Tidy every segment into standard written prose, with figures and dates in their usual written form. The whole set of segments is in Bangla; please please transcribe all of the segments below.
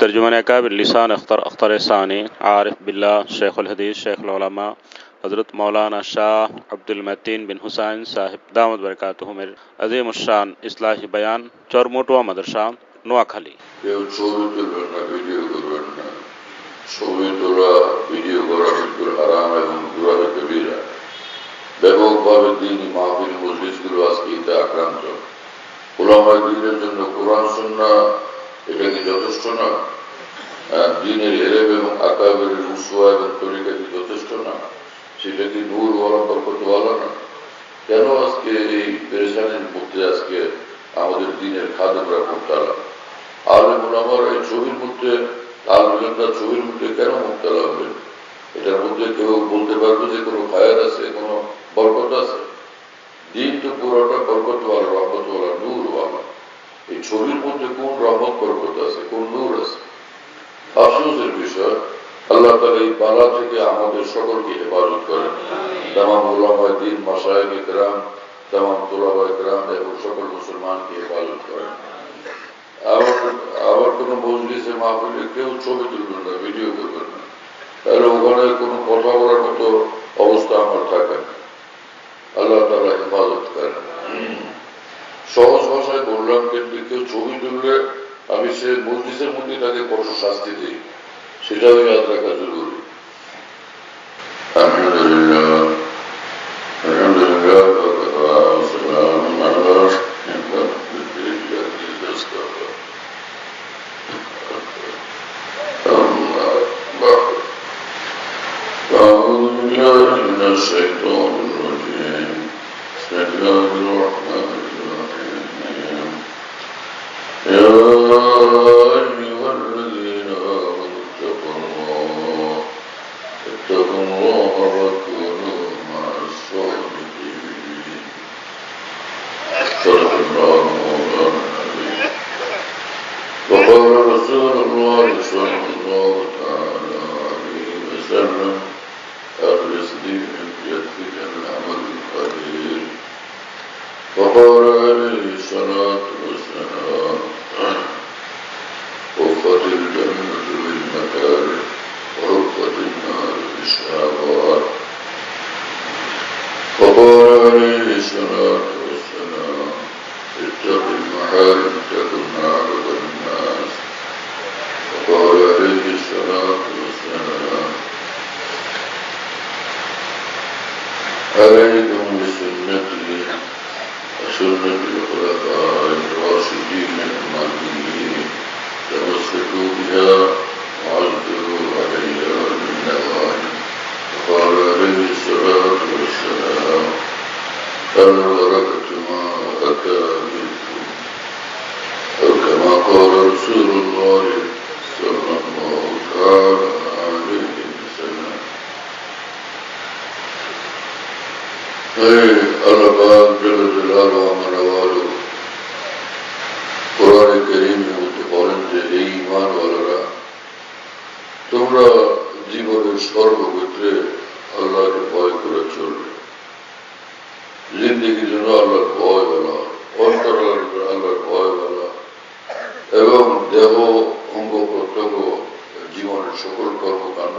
तर्जुमान अकाबिर लिसान अख्तर सानी आरिफ बिल्ला शेखुल हदीस शेखुल उलमा हज़रत मौलाना शाह अब्दुल मतीन बिन हुसैन साहिब दामद बरकातुहु मेर अज़ीम उश्शान इस्लाही बयान चरमोटुआ मदरसा নোয়াখালী। কেউ ছবি তুলবেন না, ভিডিও করবেন না। ছবি তোলা, ভিডিও করা বিলকুল হারাম এবং গুনাহ কবিরা। ব্যাপকভাবে দ্বীনি মাহফিল মজলিসগুলো আজকে এতে আক্রান্ত। উলামায়ে দ্বীনের জন্য কোরআন সুন্নাহ এটা কি যথেষ্ট না? দ্বীনের এলেম এবং আকাবেরের উসওয়া এবং তরিকা কি যথেষ্ট না? সেটা কি নূর ওয়ালা বরকতওয়ালা না? কেন আজকে এই পেরেশানির মধ্যে আজকে আমাদের দ্বীনের খাদেমরা মুবতালা? আলেম উলামারা এই ছবির মধ্যে, আলেমরা ছবির মধ্যে কেন মুবতালা হবেন? এটার মধ্যে কেউ বলতে পারবে যে কোনো খায়ের আছে, কোনো বরকত আছে? দ্বীন তো পুরোটা বরকতওয়ালা, রহমতওয়ালা, নূরওয়ালা। এই ছবির মধ্যে কোন রহমত বরকত আছে, কোন নূর আছে? আফসোসের বিষয়, আল্লাহ তাআলা এই বালা থেকে আমাদের সকলকে হেফাজত করেন। তামাম উলামায়ে দ্বীন, মাশায়েখে কেরাম, তামাম তুলাবায়ে কেরাম এবং সকল মুসলমানকে হেফাজত করেন। আবার কোনো মজলিসে মাহফিলে কেউ ছবি তুলবেন না, ভিডিও করবেন না, তাহলে ওখানে কোনো কথা বলার মতো অবস্থা আমার থাকে না। আল্লাহ তাআলা হেফাজত করেন। সহজ ভাষায় বললাম, কিন্তু কেউ ছবি তুললে আমি সে মজলিসের মধ্যে তাকে কঠোর শাস্তি দিই, সেটাও ইয়াদ রাখা জরুরি। আলহামদুলিল্লাহ, আলহামদুলিল্লাহ, أعوذ بالله من الشيطان الرجيم. بسم الله الرحمن الرحيم. يا أيها الذين آمنوا اتقوا الله وكونوا مع الصادقين. صدق الله مولانا العظيم. وقال رسول الله صلى الله تعالى عليه وسلم: أخلص لي من يدك العمل القليل. وقال عليه الصلاة والسلام: حفت الجنة بالمكاره وحفت النار بالشهوات. وقال عليه الصلاة والسلام: اتق المحارم تكن أعبد الناس. وقال عليه الصلاة والسلام: عليكم بسنتي وسنة الخلفاء الراشدين المهديين، تمسكوا بها وعضوا عليها بالنواجذ. وقال عليه الصلاة والسلام: البركة ما أتى بالكم، أو كما قال رسول الله صلى الله تعالى عليه وسلم. আল্লাহ পাক জল্লে জালালুহু ওয়া মানাওয়ালু কোরআনে কারীমের মধ্যে বলেন যে, এই ঈমানওয়ালারা, তোমরা জীবনের সর্বক্ষেত্রে আল্লাহকে ভয় করে চলবে। জিন্দেগির জন্য আল্লাহর ভয়ওয়ালা, অন্তর আল্লাহর ভয়ওয়ালা এবং দেহ অঙ্গ প্রত্যঙ্গ জীবনের সকল কর্মকাণ্ড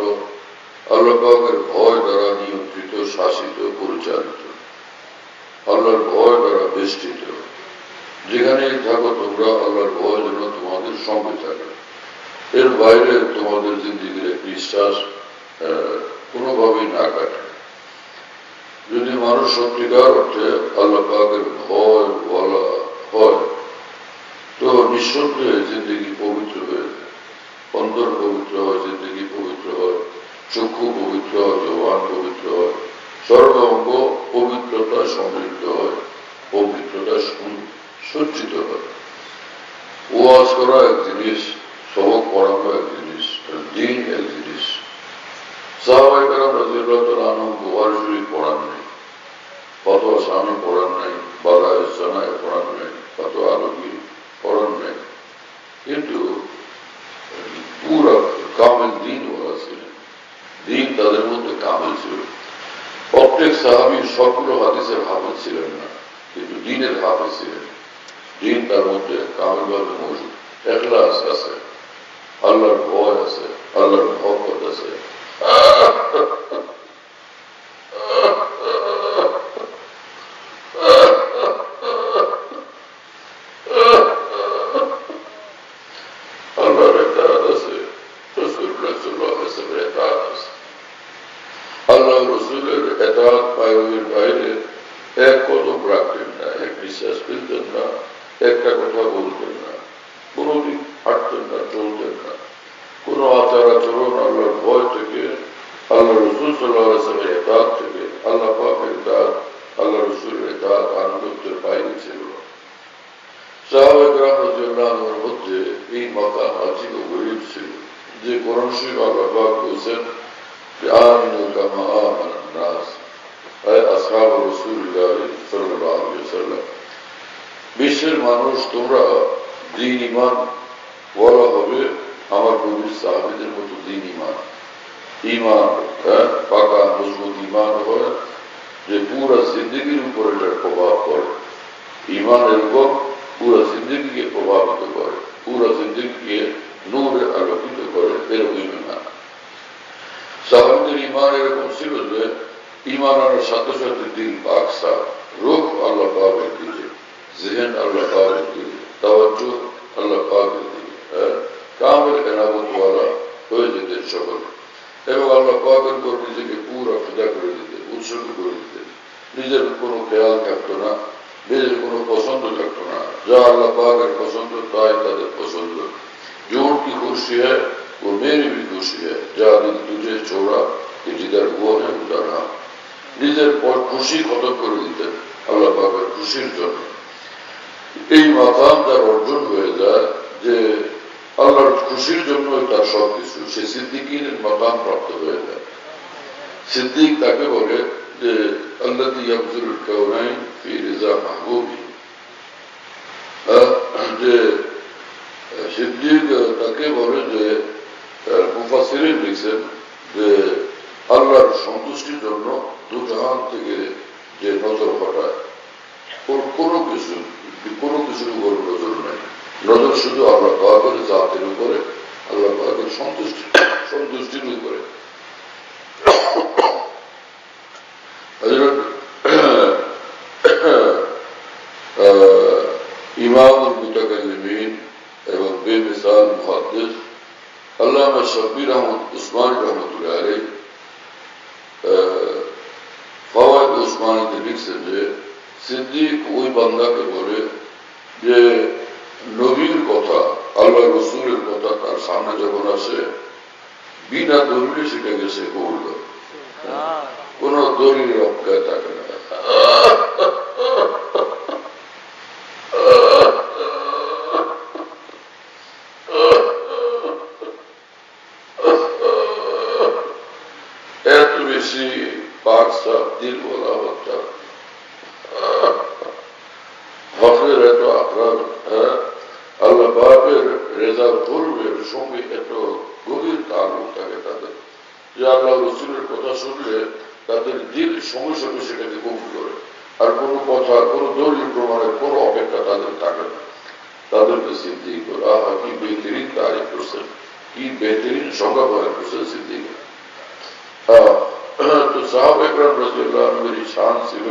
আল্লাহ পাকের ভয় দ্বারা নিয়ন্ত্রিত, শাসিত, পরিচালিত, আল্লাহর ভয় দ্বারা বেষ্টিত। যেখানেই থাকো তোমরা, আল্লাহর ভয় যেন তোমাদের সঙ্গে থাকে। এর বাইরে তোমাদের জিন্দিগির এক নিঃশ্বাস কোনোভাবেই না কাটে। যদি মানুষ সত্যিকার অর্থে আল্লাহ পাকের ভয় বলা হয়, তো নিঃসন্দেহে জিন্দিগি পবিত্র হয়ে যায়। অন্তর পবিত্র হয়, জিন্দিগি পবিত্র হয়, চক্ষু পবিত্র হয়, জবান পবিত্র হয়, সর্বাঙ্গ পবিত্রতায় সমৃদ্ধ হয়, পবিত্রতায় সজ্জিত হয়। ওয়াজ করা এক জিনিস, সবক পড়ানো এক জিনিস, দ্বীন এক জিনিস। সাহাবায়ে কেরাম রাদিয়াল্লাহু তাআলা আনহুম বুখারী শরীফ পড়ান নাই, ফতোয়া শামী পড়ান নাই, বাদায়ে সানায়ে পড়ান নাই, ফতোয়া আলমগীর পড়ান নাই, কিন্তু পুরা কামেল দ্বীনওয়ালা ছিলেন। দ্বীন তাদের মধ্যে কামেল ছিল। প্রত্যেক সাহাবী সবগুলো হাদিসের হাফেজ ছিলেন না, কিন্তু দ্বীনের হাফেজ ছিলেন। দ্বীন তার মধ্যে কামেলভাবে মৌজুদ। ইখলাস আছে, আল্লাহ রসুলের এতাত পায়নের বাইরে এক কদম রাখতেন না, এক নিঃশ্বাস ফেলতেন না, একটা কথা বলতেন না, কোনোদিন হাঁটতেন না, চলতেন না, কোনো আচার আচরণ আল্লাহর ভয় থেকে, আল্লাহ রসুল সাল্লাল্লাহু আলাইহি ওয়াসাল্লামের এতাত থেকে, আল্লাহ পাকের এতাত, আল্লাহ রসুলের এতাত আনুগত্যের বাইরে ছিল না। সাহাবায়ে কেরাম রাদিয়াল্লাহু আনহুর মধ্যে এই মাকাম আজিব ও গরীব ছিল যে কোরআন শরীফ আল্লাহ পাক বলেছেন যে আমিনু কামা আমানান নাস, আসহাব রাসূলুল্লাহ সাল্লাল্লাহু আলাইহি ওয়াসাল্লাম, বিশ্বের মানুষ তোমরা দ্বীন ঈমান বলা হবে আমার নবীর সাহাবীদের মতো দ্বীন ঈমান, ঈমান পাকা মজবুত ঈমান হয় যে পুরা জিন্দগির উপর এটার প্রভাব পড়ে। ঈমান এরকম পুরা জিন্দগিকে প্রভাবিত করে, পুরা জিন্দগিকে নূরে আলোকিত করে, এরকম ঈমান। সাহাবীদের ঈমান এরকম ছিল যে ঈমান আনার সাথে সাথে দিল পাক সাফ, রূহ আল্লাহ পাকের দিকে, জেহেন আল্লাহ পাকের দিকে, তাওয়াজ্জু আল্লাহ পাকের দিকে, কামেল এনাবত ওয়ালা হয়ে যেতেন সকলে, এবং আল্লাহ পাকের উপর নিজেকে পুরা ফিদা করে দিতেন, উৎসর্গ করে দিতেন। নিজের কোনো খেয়াল থাকতো না, নিজের কোনো পছন্দ থাকতো না, যা আল্লাহ পাকের পছন্দ তাই তাদের পছন্দ। जो उनकी खुशी है वो मेरी भी खुशी है, जा दिल तुझे छोड़ा कि जिधर वो है उधर हम। নিজের খুশি খতম করে দিতেন আল্লাহ পাকের খুশির জন্য। এই মাকাম যার অর্জন হয়ে যায় যে আল্লাহর খুশির জন্য তার সবকিছু, সে সিদ্দিকীর মাকাম প্রাপ্ত হয়ে যায়। সিদ্দিক তাকে বলে যে আল্লাযী ইয়াবযুলুল কাওনাইন ফি রিজা মাহবুবি, যে সিদ্দিক তাকে বলে যে মুফাসসিরিন লিখছেন যে আল্লাহর সন্তুষ্টির জন্য দু জাহান থেকে যে নজর হটায়, কোনো কিছুর উপর নজর নেই, নজর শুধু আল্লাহ পাকের জাতের উপরে, আল্লাহ পাকের সন্তুষ্টির উপরে। ইমামুল মুতাকাল্লিমিন এবং বেমিসাল মুহাদ্দিস আল্লামা শাব্বির আহমদ উসমানী রহমতুল্লাহ আলাইহি ফাওয়ায়েদ উসমানীতে লিখছেন যে সিদ্দিক ওই বান্দাকে বলে যে নবীর কথা, আল্লাহ রসুলের কথা তার সামনে যখন আসে বিনা দলিলে সেটাকে সে করল, কোন দলিল রক্ষায় থাকে না। এত বেশি পাক সাফ দিল বলা হচ্ছে, হকের এত আপনার আল্লাহ পাকের রেজা করবের সঙ্গে এত গভীর তাল্লুক থাকে তাদের যে আল্লাহ রসুলের কথা শুনলে তাদের দিল সঙ্গে সঙ্গে সেটাকে কবুল করে, আর কোনো কথা, কোনো দলিল প্রমাণের কোনো অপেক্ষা তাদের থাকে না। তাদেরকে সিদ্দিক বলে, আহা কি বেহতরিন তারিফ করছেন, কি বেহতরিন সংজ্ঞা প্রদান করছেন সিদ্দিক। তো সাহাবা ইকরাম রাদিয়াল্লাহু আনহুর শান ছিল,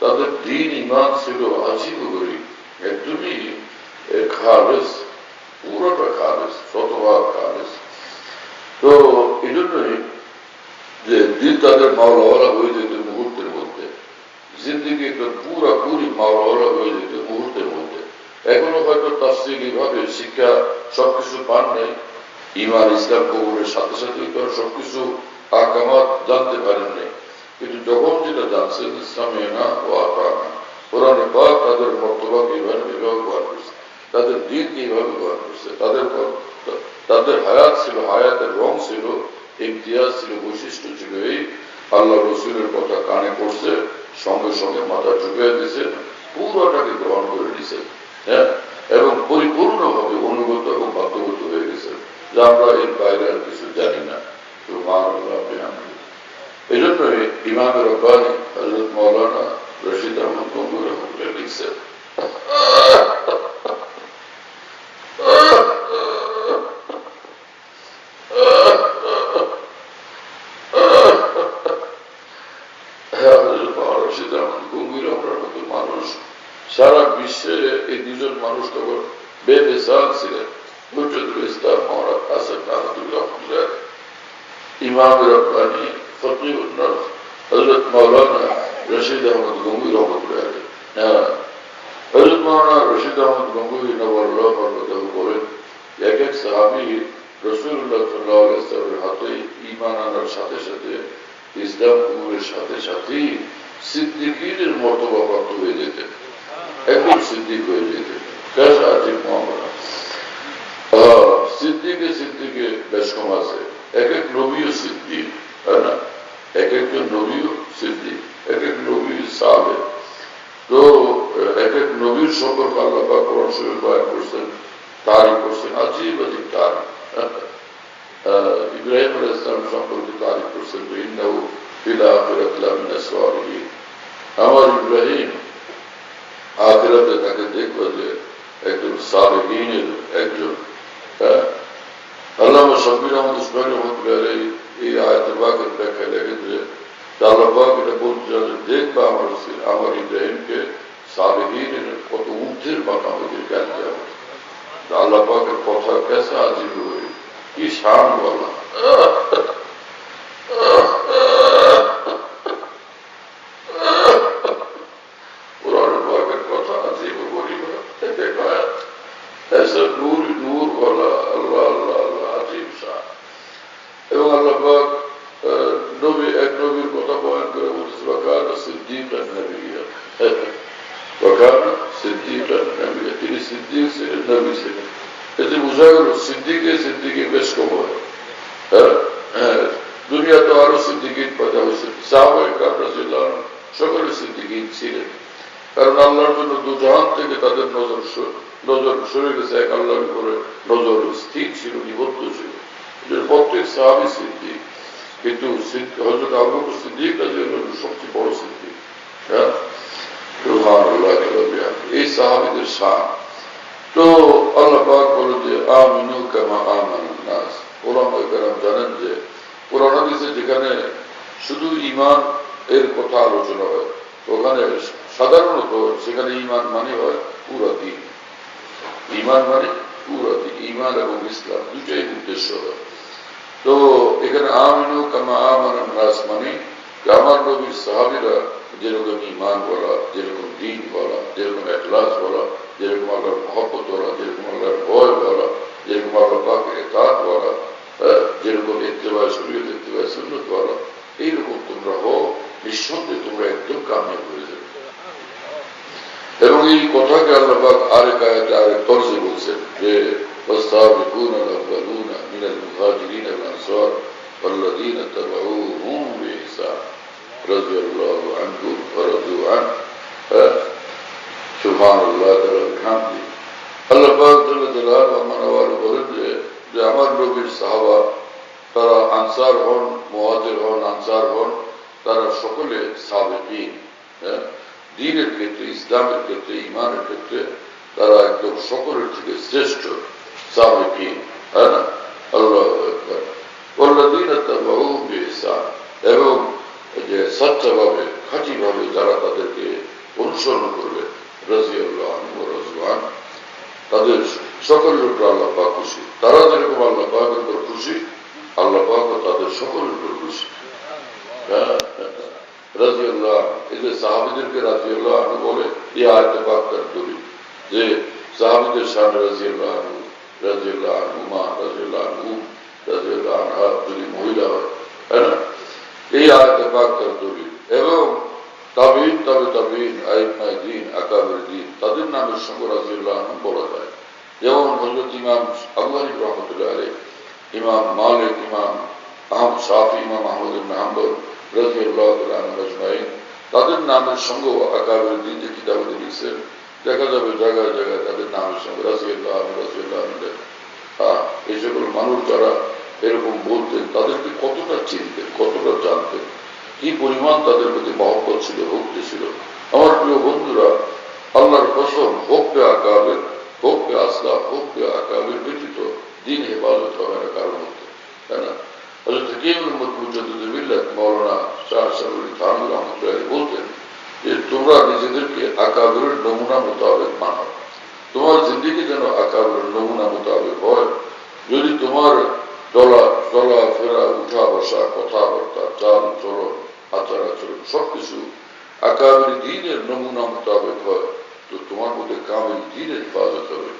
তাদের দ্বীন ঈমান ছিল আজিব গরীব, একদমই খালেস, পুরোটা খালেস, শতভাগ খালেস। তো এই জন্যই যে দিল তাদের মাওলাওয়ালা হয়ে যেত মুহূর্তের মধ্যে, জিন্দিগি একদম পুরাপুরি মাওলাওয়ালা হয়ে যেত মুহূর্তের মধ্যে। এখনো হয়তো তাফসীলি ভাবে শিক্ষা সবকিছু পান নাই, ঈমান ইসলাম কবুলের সাথে সাথে তারা সবকিছু আহকামাত জানতে পারেন নাই, কিন্তু যখন যেটা জানছেন সামি'না ওয়া আতা'না, কোরআনে পাক তাদের মর্তবাকে এইভাবে ব্যবহার করছে, তাদের দ্বীনকে এইভাবে ব্যবহার করছে, তাদের হায়াত ছিল, হায়াতের রং ছিল, ইমতিয়াজ ছিল, বৈশিষ্ট্য ছিল এই আল্লাহ রসুলের কথা কানে পড়ছে, সঙ্গে সঙ্গে মাথা ঝুঁকিয়ে দিয়েছে, পুরোটাকে গ্রহণ করে নিয়েছে, হ্যাঁ, এবং পরিপূর্ণভাবে অনুগত এবং বাধ্যগত হয়ে গেছে যে আমরা এর বাইরে আর কিছু জানি না। এই জন্যই ইমাম রব্বানী হযরত মাওলানা রশিদ আহমদ গঙ্গুর রহমতুল্লাহ লিখছেন, রশিদ আহমদ গঙ্গুর রহমতুল্লাহ মানুষ সারা বিশ্বে এই দুজন মানুষ তখন বেমিসাল ছিলেন। হুজুরুল ইসলাম মাওলানা কাসেম নানুতুল্লাহ রহমতুল্লাহ, ইমাম রব্বানী, ফকিহুন নাস হযরত মাওলানা রশিদ আহমদ গঙ্গুই রহমতুল্লাহ আলাইহি। হযরত মাওলানা রশিদ আহমদ গঙ্গুই নওয়াল্লাহ বরকতাহু বলেন, এক এক সাহাবী রাসূলুল্লাহ সাল্লাল্লাহু আলাইহি ওয়াসাল্লামের হাতে ঈমান আনার সাথে সাথে ইসলাম কবুলের সাথে সাথেই সিদ্দিকীর মর্তবা প্রাপ্ত হয়ে যেতেন, একদম সিদ্দিক হয়ে যেতেন। কেসা আজিব মামলা। সিদ্দিকে বেশ কম আছে, এক এক নবীও সিদ্দিক, তাই না? এক একজন নবীও সিদ্দিক, এক এক নবী সালেহ। তো এক এক নবীর সম্পর্কে আল্লাহ পাক কোরআন শরীফে বয়ান করছেন, তারিফ করছেন, আজীব আজীব তারিফ। ইব্রাহিম আলাইহিস সালাম সম্পর্কে তারিফ করছেন, ইন্নাহু ফিল আখিরাতি লামিনাস সালিহিন। আমার ইব্রাহিম আখিরাতে তাকে দেখবে যে একজন সালেহীনের একজন। আল্লামা শাব্বির আহমদ উসমানী রহমতুল্লাহ আলাইহি এই আয়াতুল বাকের ব্যাখ্যায় লেখেন যে আল্লাহ পাক এটা বলছে যে দেখবা আমার ইব্রাহিমকে সালেহীনের কত ঊর্ধ্বের মাকামে জ্ঞান দেওয়া। আল্লাহ পাকের কথা কেসা আজিব হয়ে কি শান বলা। পুরানো পাকের কথা আজিব বলি ऐसा नूर नूर वाला अल्लाह अल्लाह अल्लाह अजीब शान। এবং আল্লাহ পাক নবী এক নবীর কথা বয়ান করে বলছে ওয়াকানা সিদ্দীকান নবিয়্যা, ওয়াকানা সিদ্দীকান নবিয়্যা, তিনি সিদ্দিক ছিলেন, নবী ছিলেন। এতে বোঝা গেল সিদ্দিকে বেশ কম হয়। দুনিয়া তো আরো সিদ্দিকিন পয়দা হয়েছে, সাহাবায়ে কেরাম রাদিয়াল্লাহু আনহুম সকলে সিদ্দিকিন ছিলেন। কারণ আল্লাহর জন্য দুজাহান থেকে তাদের নজর সরে গেছে, এক আল্লাহর উপরে নজর স্থির ছিল, নিবদ্ধ ছিল। প্রত্যেক সাহাবী সিদ্দিক, কিন্তু হযরত আবু বকর সিদ্দিক রাদিয়াল্লাহু আনহু সবচেয়ে বড় সিদ্দিক। সুবহানাল্লাহ, এই সাহাবীদের শান। তো আল্লাহ পাক বলে যে আমিনু কামা আমানান নাস। ওলামায়ে কেরাম জানেন যে কোরআন হাদিসে যেখানে শুধু ঈমান এর কথা আলোচনা হয়, ওখানে সাধারণত সেখানে ঈমান মানে হয় পুরো দ্বীন। ঈমান মানে পুরো দ্বীন, ঈমান এবং ইসলাম দুটোই উদ্দেশ্য হয়। তো এখানে আমিনু কামা আমানান নাস মানে আমার নবীর সাহাবীরা যেরকম ঈমান বলা, যেরকম দ্বীন বলা, যেরকম ইখলাস বলা, যেরকম আল্লাহর মহব্বত বলা, যেরকম আল্লাহর ভয় বলা, যেরকম আল্লাহ পাকের ইতাআত বলা, যেরকম ইত্তেবায়ে শরীয়ত, ইত্তেবায়ে সুন্নাত বলা, এইরকম তোমরা হও, নিঃসন্দেহে তোমরা একদম কামিয়াব হয়ে যাবে। এবং এই কথাকে আল্লাহ পাক আরেক আয়াতে আরেক তরজে বলছেন যে والسابقون الأولون من المهاجرين والأنصار والذين اتبعوهم بإحسان رضي الله عنهم ورضوا عنه সুবহানাল্লাহ বিহামদিহি। আল্লাহ পাক জাল্লা জালালুহু বলেন যে আমার নবীর সাহাবা তারা আনসার হন, মুহাজির হন, আনসার হন, তারা সকলে সাবিকিন। দ্বীনের ক্ষেত্রে, ইসলামের ক্ষেত্রে, ঈমানের ক্ষেত্রে তারা একদম সকলের থেকে শ্রেষ্ঠ সাবিকিন, তাই না? আল্লাহু আকবার। ওয়াল্লাযীনা তাবাউহুম বিইহসান, এবং যে সচ্চাভাবে, খাঁটিভাবে যারা তাদেরকে অনুসরণ করবে, রাদিয়াল্লাহু আনহু ওয়া রাদু আনহু, তাদের সকলের উপর আল্লাহ পাক খুশি। তারা যেরকম আল্লাহ পাকের উপর খুশি, আল্লাহ পাকও তাদের সকলের উপর খুশি। রাদিয়াল্লাহু আনহু, এই যে সাহাবীদেরকে রাদিয়াল্লাহু আনহু বলে, এই আয়াতে পাক তার দলিল যে সাহাবীদের শান রাদিয়াল্লাহু আনহু, রাদিয়াল্লাহু আনহুমা, রাদিয়াল্লাহু আনহুম, রাদিয়াল্লাহু আনহা যদি মহিলা হয়, তাই না? এই আয়াতে পাক তার দলিল। এবং তাবিঈন, তাবিঈন, আইম্মায়ে দ্বীন, আকাবির দ্বীন, তাদের নামের সঙ্গে রাদিয়াল্লাহু আনহুম বলা যায়। যেমন হযরত ইমাম আবু হানিফা রাহমাতুল্লাহ আলাইহি, ইমাম মালিক, ইমাম শাফি, ইমাম আহমদ ইবনে হাম্বল রাদিয়াল্লাহু তাআলা আনহুম আজমাইন, তাদের নামের সঙ্গে আকাবির দ্বীন যে কিতাবে লিখছেন, দেখা যাবে জায়গায় জায়গায় তাদের নামের সঙ্গে রাদিয়াল্লাহু আনহু, রাদিয়াল্লাহু আনহু। এই সকল মানুষ যারা এরকম বলতেন, তাদেরকে কতটা চিনতেন, কতটা জানতেন, কি পরিমাণ তাদের প্রতি মহব্বত ছিল, ভক্তি ছিল। আমার প্রিয় বন্ধুরা, আল্লাহর কসম, হককে আকাবের, হককে আসলাম, হককে আকাবের ব্যতীত দ্বীন হেফাজত হবে না কারণ হতে, তাই না? হযরত হাকিমুল মুজাদ্দিদ মিল্লাত মাওলানা শাহ আশরাফুল থানভী রাহমাতুল্লাহ আলাইহি বলতেন যে তোমরা নিজেদেরকে আকাবের নমুনা মোতাবেক মানো, তোমার জিন্দেগি যেন আকাবের নমুনা মোতাবেক হয়। যদি তোমার চলাফেরা, উঠা বসা, কথাবার্তা, চাল চলন আচার আচরণ সবকিছু আকাবির দ্বীনের নমুনা মোতাবেক হয়, তো তোমার মধ্যে কামিল দ্বীনের হেফাজত হবে,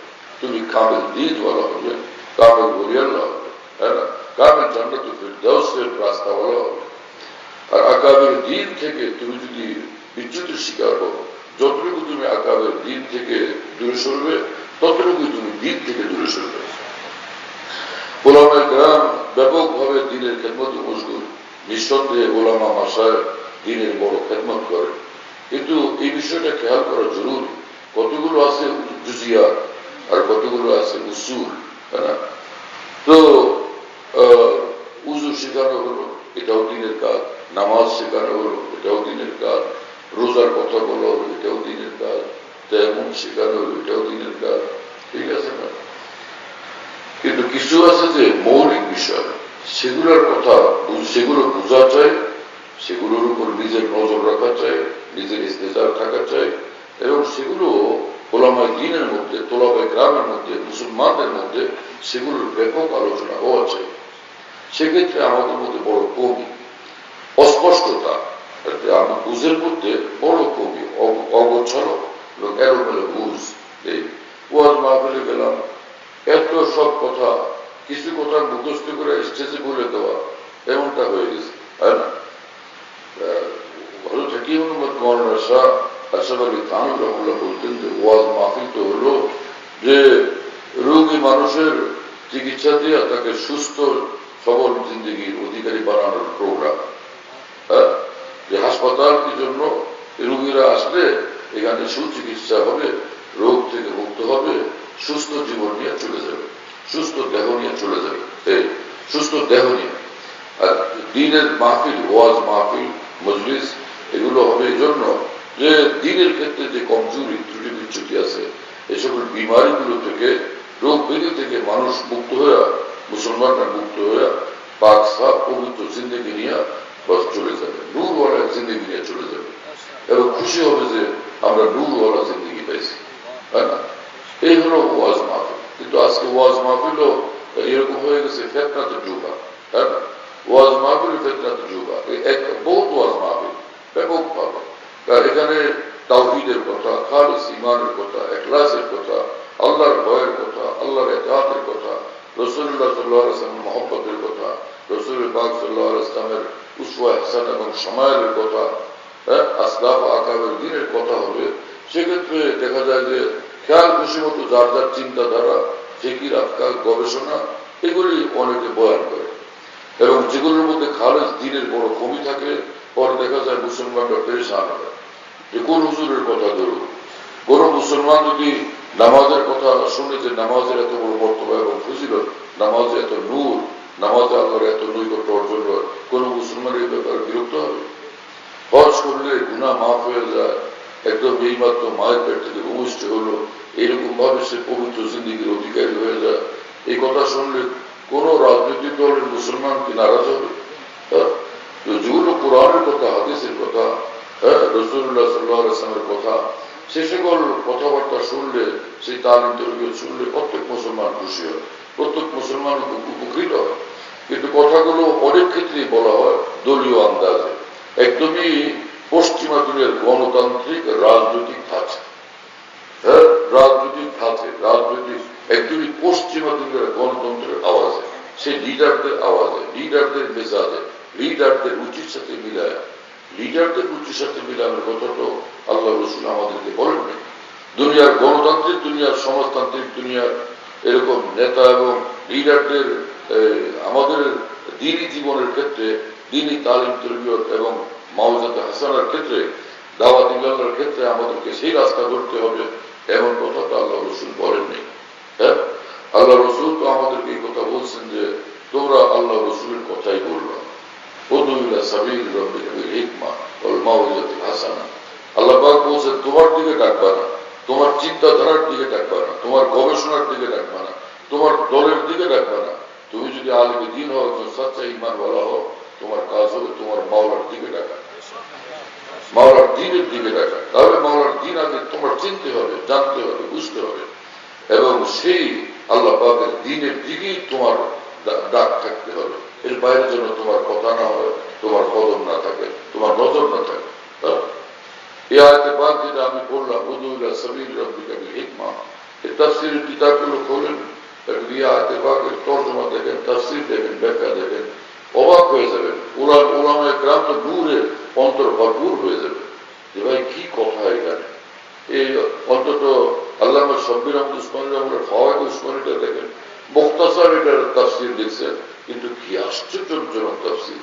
তুমি কামিল দ্বীনওয়ালা হবে, কামিল ওলিয়াল্লাহ হবে, হ্যাঁ না? কামিল জান্নাতুল ফিরদাউসের রাস্তাওয়ালা হবে। আর আকাবের দিন থেকে তুমি যদি বিচ্যুতির শিকার হও, যতটুকু তুমি আকাবের দিন থেকে দূরে সরবে, ততটুকুই তুমি দিন থেকে দূরে সরবে। ওলামায়ে কেরাম ব্যাপকভাবে দিনের খেদমতে মশগুল। নিঃসন্দেহে ওলামা মাসায় দিনের বড় খেদমত করে, কিন্তু এই বিষয়টা খেয়াল করা জরুরি। কতগুলো আছে জুজিয়াত আর কতগুলো আছে উসুল, তাই না? তো উজু শেখানো হলো, এটাও দিনের কাজ। নামাজ শেখানো হলো, এটাও দিনের কাজ। রোজার কথা বলা হলো, এটাও দিনের কাজ। তায়াম্মুম শেখানো হলো, এটাও দিনের কাজ। ঠিক আছে না? কিন্তু কিছু আছে যে মৌলিক বিষয়, সেগুলোর কথা সেগুলো বোঝা চাই, সেগুলোর উপর নিজের নজর রাখা চাই, নিজের ইস্তেজার থাকা চাই, এবং সেগুলো ওলামায়ে দ্বীনের মধ্যে, তোলাবায়ে কেরামের মধ্যে, মুসলমানদের মধ্যে সেগুলোর ব্যাপক আলোচনা হওয়া চাই। সেক্ষেত্রে আমাদের মধ্যে বড় কমি, অস্পষ্টতা, আমার বুঝের মধ্যে বড় কমি, অগোছালো এবং এলোমেলো বুঝ। এই ওয়াজ মাহফিলে গেলাম, এত সব কথা, কিছু কথা মুখস্থ করে স্টেজে বলে দেওয়া, এমনটা হয়ে গেছে, তাই না? হজরত হাকিম মওলানা শাহ আশরাফ আলী থানভী রাহমাতুল্লাহ বলতেন যে ওয়াজ মাহফিল তো হলো যে রোগী মানুষের চিকিৎসা দিয়ে তাকে সুস্থ সবল জিন্দগির অধিকারী বানানোর প্রোগ্রাম। হ্যাঁ, যে হাসপাতালের জন্য রোগীরা আসলে এখানে সুচিকিৎসা হবে, রোগ থেকে মুক্ত হবে, সুস্থ জীবন নিয়ে চলে যাবে, সুস্থ দেহ নিয়ে চলে যাবে, সুস্থ দেহ নিয়ে। আর দ্বীনের মাহফিল, ওয়াজ মাহফিল, মজলিস, এগুলো হবে এই জন্য যে দ্বীনের ক্ষেত্রে যে কমজোরি ত্রুটি বিচ্যুতি আছে, এই সকল বিমারিগুলো থেকে, রোগ ব্যাধি থেকে মানুষ মুক্ত হয়ে, মুসলমানরা মুক্ত হয়ে পাক সাফ পবিত্র জিন্দগি নিয়ে বাস চলে যাবে, নূরওয়ালা জিন্দগি নিয়ে চলে যাবে, এবং খুশি হবে যে আমরা নূরওয়ালা জিন্দগি পাইছি, তাই না? এই হলো ওয়াজ মাহফিল। কিন্তু আজকে ওয়াজ মাহফিলও এরকম হয়ে গেছে ফিতনাতে ডুবা, তাই না? ওয়াজ মাহফিল ফিতনাতে ডুবা, বহুত ওয়াজ মাহফিল ব্যাপকভাবে। এখানে তাওহীদের কথা, খালিস ঈমানের কথা, ইখলাসের কথা, আল্লাহর ভয়ের কথা, আল্লাহর ইতাআতের কথা, রাসূলুল্লাহ সাল্লাল্লাহু আলাইহি ওয়াসাল্লামের মহব্বতের কথা, রাসূল পাক সাল্লাল্লাহু আলাইহি ওয়াসাল্লামের উসওয়া হাসানা এবং শামায়েলের কথা, আসলাফ আকাবের দ্বীনের কথা হবে। সেক্ষেত্রে দেখা যায় যে খেয়াল খুশি মতো যার যার চিন্তাধারা, ফিকির, আফকার, গবেষণা, এগুলি অনেকে বয়ান করে, এবং যেগুলোর মধ্যে খালেস দ্বীনের বড় কমি থাকে, পরে দেখা যায় মুসলমানরা পেরেশান হয় যে কোন হুজুরের কথা ধরুন। কোন মুসলমান যদি নামাজের কথা শুনে যে নামাজের এত বড় মর্তবা এবং ফজিলত, নামাজে এত নূর, নামাজে আল্লাহর এত নৈকট্য অর্জন হয়, কোন মুসলমানের এই ব্যাপারে বিরক্ত হবে? হজ করলে গুনাহ মাফ হয়ে যায়, একদম এইমাত্র মায়ের পেট থেকে ভূমিষ্ঠ হলো, এরকম ভাবে সে পবিত্র জিন্দিগির অধিকারী হয়ে যায়। এই কথা শুনলে কোন রাজনৈতিক দলের মুসলমান কি নারাজ হবে? যেগুলো কোরআনের কথা, হাদিসের কথা, রাসূলুল্লাহ সাল্লাল্লাহু আলাইহি ওয়াসাল্লামের কথা, সে সকল কথাবার্তা শুনলে, সেই তালিম তরবিয়ত শুনলে প্রত্যেক মুসলমান খুশি হয়, প্রত্যেক মুসলমান উপকৃত হয়। কিন্তু কথাগুলো অনেক ক্ষেত্রেই বলা হয় দলীয় আন্দাজে, একদমই পশ্চিমা দুনিয়ার গণতান্ত্রিক রাজনৈতিক ধাঁচে, রাজনৈতিক ধাঁচে, রাজনৈতিক একদমই পশ্চিমা দুনিয়ার গণতন্ত্রের আওয়াজে, সেই লিডারদের আওয়াজে, লিডারদের মেজাজে, লিডারদের রুচির সাথে মিলায়, লিডারদের রুচির সাথে মিলানোর কথা তো আল্লাহ রাসূল আমাদেরকে বলেননি। দুনিয়ার গণতান্ত্রিক দুনিয়ার, সমাজতান্ত্রিক দুনিয়ার এরকম নেতা এবং লিডারদের আমাদের দ্বীনি জীবনের ক্ষেত্রে, দ্বীনি তালিম তরবিয়ত এবং মাওজাতে হাসানার ক্ষেত্রে, দাওয়াত ইলাল্লাহর ক্ষেত্রে আমাদেরকে সেই রাস্তা ধরতে হবে, এমন কথা তো আল্লাহ রাসূল বলেননি। হ্যাঁ, আল্লাহ রাসূল তো আমাদেরকে এই কথা বলছেন যে তোমরা আল্লাহ রাসূলের কথাই বলবা, উদউ ইলা সাবিল রাব্বিকা বিল হিকমা ওয়াল মাউইজাতিল হাসানা। আল্লাহ পাক বলছেন তোমার দিকে ডাকবা না, তোমার চিন্তাধারার দিকে ডাকবা না, তোমার গবেষণার দিকে ডাকবা না, তোমার দলের দিকে ডাকবা না। তুমি যদি আলিমে দ্বীন হও, সচ্চা ঈমানওয়ালা হও, তোমার কাজ হবে তোমার মাওলার দিকে ডাকা, মাওলার দ্বীনের দিকে ডাকা। তাহলে মাওলার দ্বীন আগে তোমার চিনতে হবে, জানতে হবে, বুঝতে হবে, এবং সেই আল্লাহ পাকের দ্বীনের দিকেই তোমার ডাক থাকতে হবে। এর বাইরে যেন তোমার কথা না হয়, তোমার কদম না থাকে, তোমার নজর না থাকে। এই আয়াতে পাক যেটা আমি পড়লাম, উদু ইলা সাবিল রাব্বিকা বিল হিকমা, এই তাফসীরের কিতাবগুলো খোলেন, এই আয়াতে পাকের তরজমা দেখেন, তাফসীর দেখেন, ব্যাখ্যা দেখেন, অবাক হয়ে যাবেন। উলামায়ে কেরাম তো নূরে অন্তর ভরপুর হয়ে যাবে যে ভাই কি কথা এখানে। এই অন্তত আল্লামা শব্বির আহমদ উসমানী রহমানের ফাওয়ায়েদ উসমানীটা দেখেন, মুখতাসার এটার তাফসীর লিখছেন, কিন্তু কি আশ্চর্যজনক তাফসীর।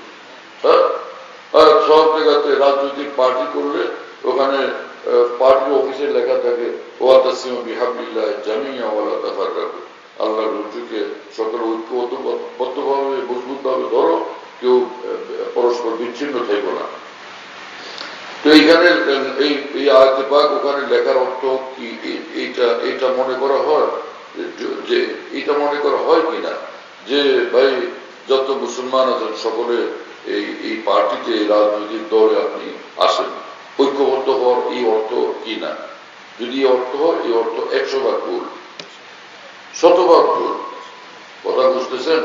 সব জায়গাতে রাজনৈতিক পার্টি করলে ওখানে পার্টির অফিসে লেখা থাকে ওয়াতাসিমু বিহাবলিল্লাহি জামিআ ওয়ালা তাফাররাকু, আল্লাহর রজ্জুকে সকল ঐক্যবদ্ধভাবে মজবুতভাবে ধরো, কেউ পরস্পর বিচ্ছিন্ন থেকো না। তো এইখানে এই আয়াতে পাক ওখানে লেখার অর্থ কি এইটা মনে করা হয় যে এটা মনে করা হয় কিনা যে ভাই যত মুসলমান আছেন সকলে এই পার্টিতে রাজনৈতিক দলে আপনি আসেন, ঐক্যবদ্ধ হওয়ার এই অর্থ কি না? যদি এই অর্থ হয়, এই অর্থ 100 ভাগ ভুল, 100 ভাগ ভুল। কথা বুঝতেছেন?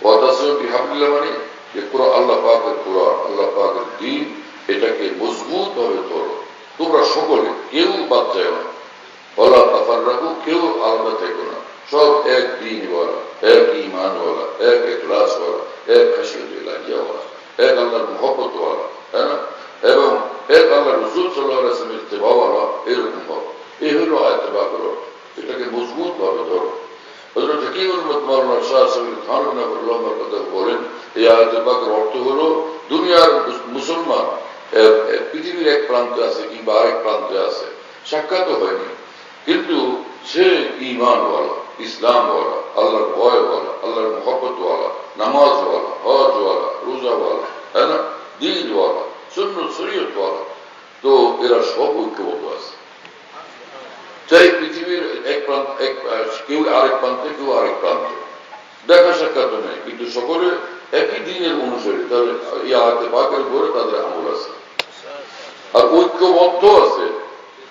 ওয়াতাসিমু বিহাবলিল্লাহ মানে যে আল্লাহ পাকের কোরআন, আল্লাহ পাকের দ্বীন, এটাকে মজবুত ভাবে ধরো তোমরা সকলে, কেউ বাদ যায় না। ওয়ালা তাফাররাকু, কেউ আলাদা থেকো না, সব এক দ্বীনওয়ালা, এক ঈমানওয়ালা, এক ইখলাসওয়ালা, এক খাশিয়াতুল ইলাহিয়াওয়ালা, এক আল্লাহর মুহাব্বতওয়ালা, তাই না? এবং এক আল্লাহ রাসূল সাল্লাল্লাহু আলাইহি ওয়াসাল্লামের ইত্তেবাওয়ালা, এরকম হবে। এই হলো আয়াতে পাকের অর্থ। এটাকে মজবুত ভাবে ধরো। হযরত হাকিমুল মাওলানা শাহ সাবির খান রাহিমাহুল্লাহর কথা বলেন, এই আয়াতে পাকের অর্থ হলো দুনিয়ার মুসলমান পৃথিবীর এক প্রান্তে আছে কিংবা আরেক প্রান্তে আছে, সাক্ষাৎ হয়নি, কিন্তু সে ঈমানওয়ালা, ইসলামওয়ালা, আল্লাহর ভয়ওয়ালা, আল্লাহর মুহাব্বতওয়ালা, নামাজওয়ালা, হজওয়ালা, রোজাওয়ালা, তাই না, দ্বীনওয়ালা, সুন্নাত শরীয়তওয়ালা। তো এরা সব ঐক্যবদ্ধ আছে, চাই পৃথিবীর এক প্রান্ত, কেউ আরেক প্রান্তে, কেউ আরেক প্রান্তে, দেখা সাক্ষাৎ নেই, কিন্তু সকলে একই দিনের অনুসারী। তাহলে এই আয়াতে পাকের উপরে তাদের আমল আছে আর ঐক্যবদ্ধ আছে।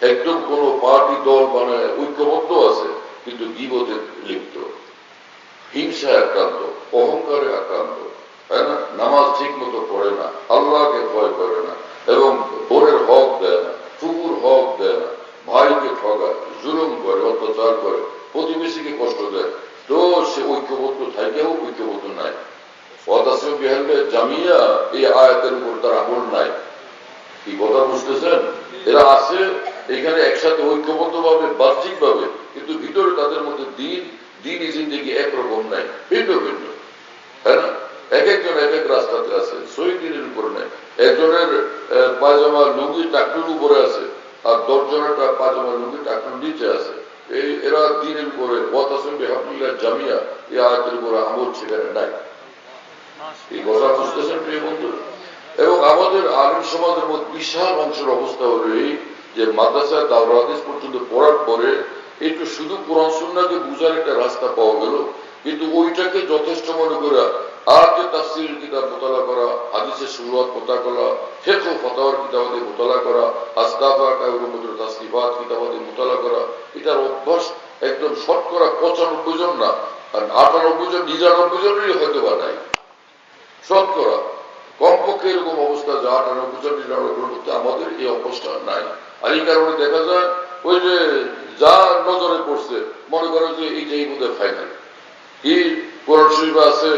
একদম কোন পার্টি দল বানায় ঐক্যবদ্ধ আছে, কিন্তু গীবতে লিপ্ত, হিংসায় আক্রান্ত, অহংকারে আক্রান্ত, তাই না, নামাজ ঠিক মতো পড়ে না, আল্লাহকে ভয় করে না, এবং বোনের হক দেয় না, ফুকুর হক দেয় না, ভাইকে ঠগায়, জুলুম করে, অত্যাচার করে, প্রতিবেশীকে কষ্ট দেয়, তো সে ঐক্যবদ্ধ থাকেও ঐক্যবদ্ধ নাই। ওয়াতাসিমু বিহাবলিল্লাহি জামিআ, এই আয়াতের উপর তার আমল নাই। কি কথা বুঝতেছেন? এরা আছে এখানে একসাথে ঐক্যবদ্ধ ভাবে, বাহ্যিক ভাবে, কিন্তু ভিতরে তাদের মধ্যে দিন জিন্দেগি একরকম নাই, ভিন্ন ভিন্ন, তাই না? এক একজন এক এক রাস্তাতে আছে, সহি দিনের উপরে নাই। একজনের পায়জামা লুঙ্গি টাকনুর উপরে আছে, আর 10 জনের পায়জামা লুঙ্গি টাকনুর নিচে আছে। এরা দিনের উপরে ওয়াতাসিমু বিহাবলিল্লাহি জামিআ, এই আয়াতের উপরে আমল সেখানে নাই। এই কথা বুঝতেছেন প্রিয় বন্ধু? এবং আমাদের আলিম সমাজের মধ্যে বিশাল অংশের অবস্থা হলো এই যে মাদ্রাসায় দাওরাত হাদিস পর্যন্ত পড়ার পরে একটু শুধু কোরআন সুন্নাহকে বুঝার একটা রাস্তা পাওয়া গেল, কিন্তু ওইটাকে যথেষ্ট মনে করে আর যে তাফসীরের কিতাব মোতালা করা, হাদিসের শুরুয়াত মোতালা করা, ফিকহ ও ফতোয়ার কিতাবাদি মোতালা করা, আসকাফা কায়রুমুদ্র তাসনিফাত কিতাবাদি মোতালা করা, এটার অভ্যাস একদম শতকরা 95 জন না, আর 98 জন 99 জনেরই হয়তো বা নাই, শতকরা কমপক্ষে এরকম অবস্থা যে 98 জন 99 জন, আমাদের এই অবস্থা নাই। আর এই কারণে দেখা যায় ওই যে যা নজরে পড়ছে মনে করো যে এইটাই বোধহয় ফাইনাল। কি কোরআন শরীফে আছে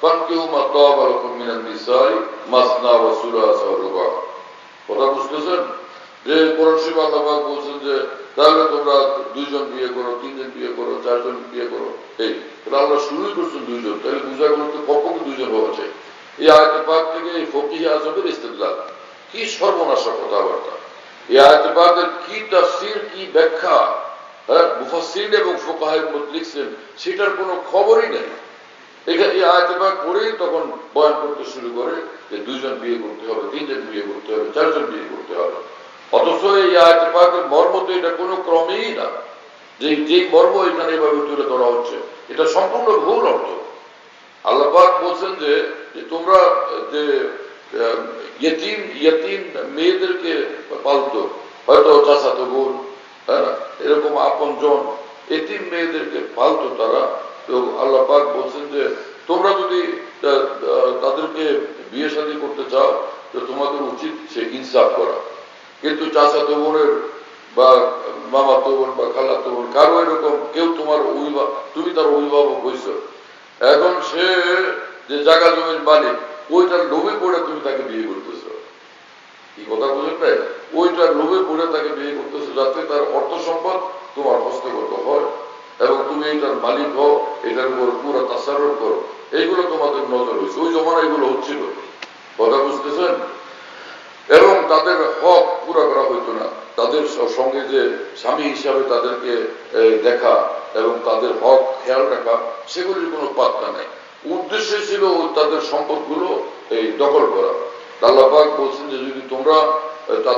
ফানকিহু মা তাবা লাকুম মিনান নিসাই মাসনা ওয়া সুলাসা ওয়া রুবা। কথা বুঝতেছেন? যে কোরআন শরীফে আল্লাহ পাক বলছেন যে তাহলে তোমরা 2 জন বিয়ে করো, 3 জন বিয়ে করো, 4 জন বিয়ে করো। এই আল্লাহ শুরুই করছেন 2 জন, তাহলে বুঝা গেল তো কমপক্ষে 2 জন হওয়া চাই। এই আয়াতে পাক থেকে এই ফকিহ আযমের ইস্তেদলাল, কি সর্বনাশা কথাবার্তা। এই আয়াতে পাকের কি তাফসীর, কি ব্যাখ্যা মুফাসসিরিন এবং ফুকাহায়ে মধ্যে লিখছেন, সেটার কোনো খবরই নেই। এই আয়াতে পাক পড়েই তখন বয়ান করতে শুরু করে যে 2 জন বিয়ে করতে হবে, 3 জন বিয়ে করতে হবে, 4 জন বিয়ে করতে হবে। অথচ এই আয়াতে পাকের মর্ম তো এটা কোনো ক্রমেই না, যেই মর্ম এখানে এভাবে তুলে ধরা হচ্ছে, এটা সম্পূর্ণ ভুল অর্থ। আল্লাহ পাক বলছেন যে তোমরা যে ইয়তীম মেয়েদেরকে পালতো, হয়তো চাচাতো বোন, এরকম আপন জন, এতিম মেয়েদেরকে পালতো তারা, তো আল্লাহ পাক বলছেন যে তোমরা যদি তাদেরকে বিয়ে শাদী করতে চাও তো তোমাদের উচিত সে ইনসাফ করা। কিন্তু চাচাতো বোনের বা মামাতো বোন বা খালাতো বোন কারো এরকম কেউ তোমার তুমি তার অভিভাবক হয়েছ, এখন সে যে জায়গা জমির মালিক ওইটার লোভে পড়ে তুমি তাকে বিয়ে করতেছ। কি কথা বুঝেন না? ওইটার লোভে পড়ে তাকে বিয়ে করতেছো যাতে তার অর্থ সম্পদ তোমার হস্তগত হয় এবং তুমি এটার মালিক হও, এটার উপর পুরো তাসারুফ করো। এইগুলো তোমাদের নজর হয়েছে, ওই জমানা এগুলো হচ্ছিল। কথা বুঝতেছেন? এবং তাদের হক পুরা করা হইতো না। তাদের সঙ্গে যে স্বামী হিসাবে তাদেরকে দেখা এবং তাদের হক খেয়াল রাখা, সেগুলির কোনো পাত্তা নেই। উদ্দেশ্য ছিল তাদের সম্পদগুলো এই দখল করা। আল্লাহ পাক বলছেন যে যদি তোমরা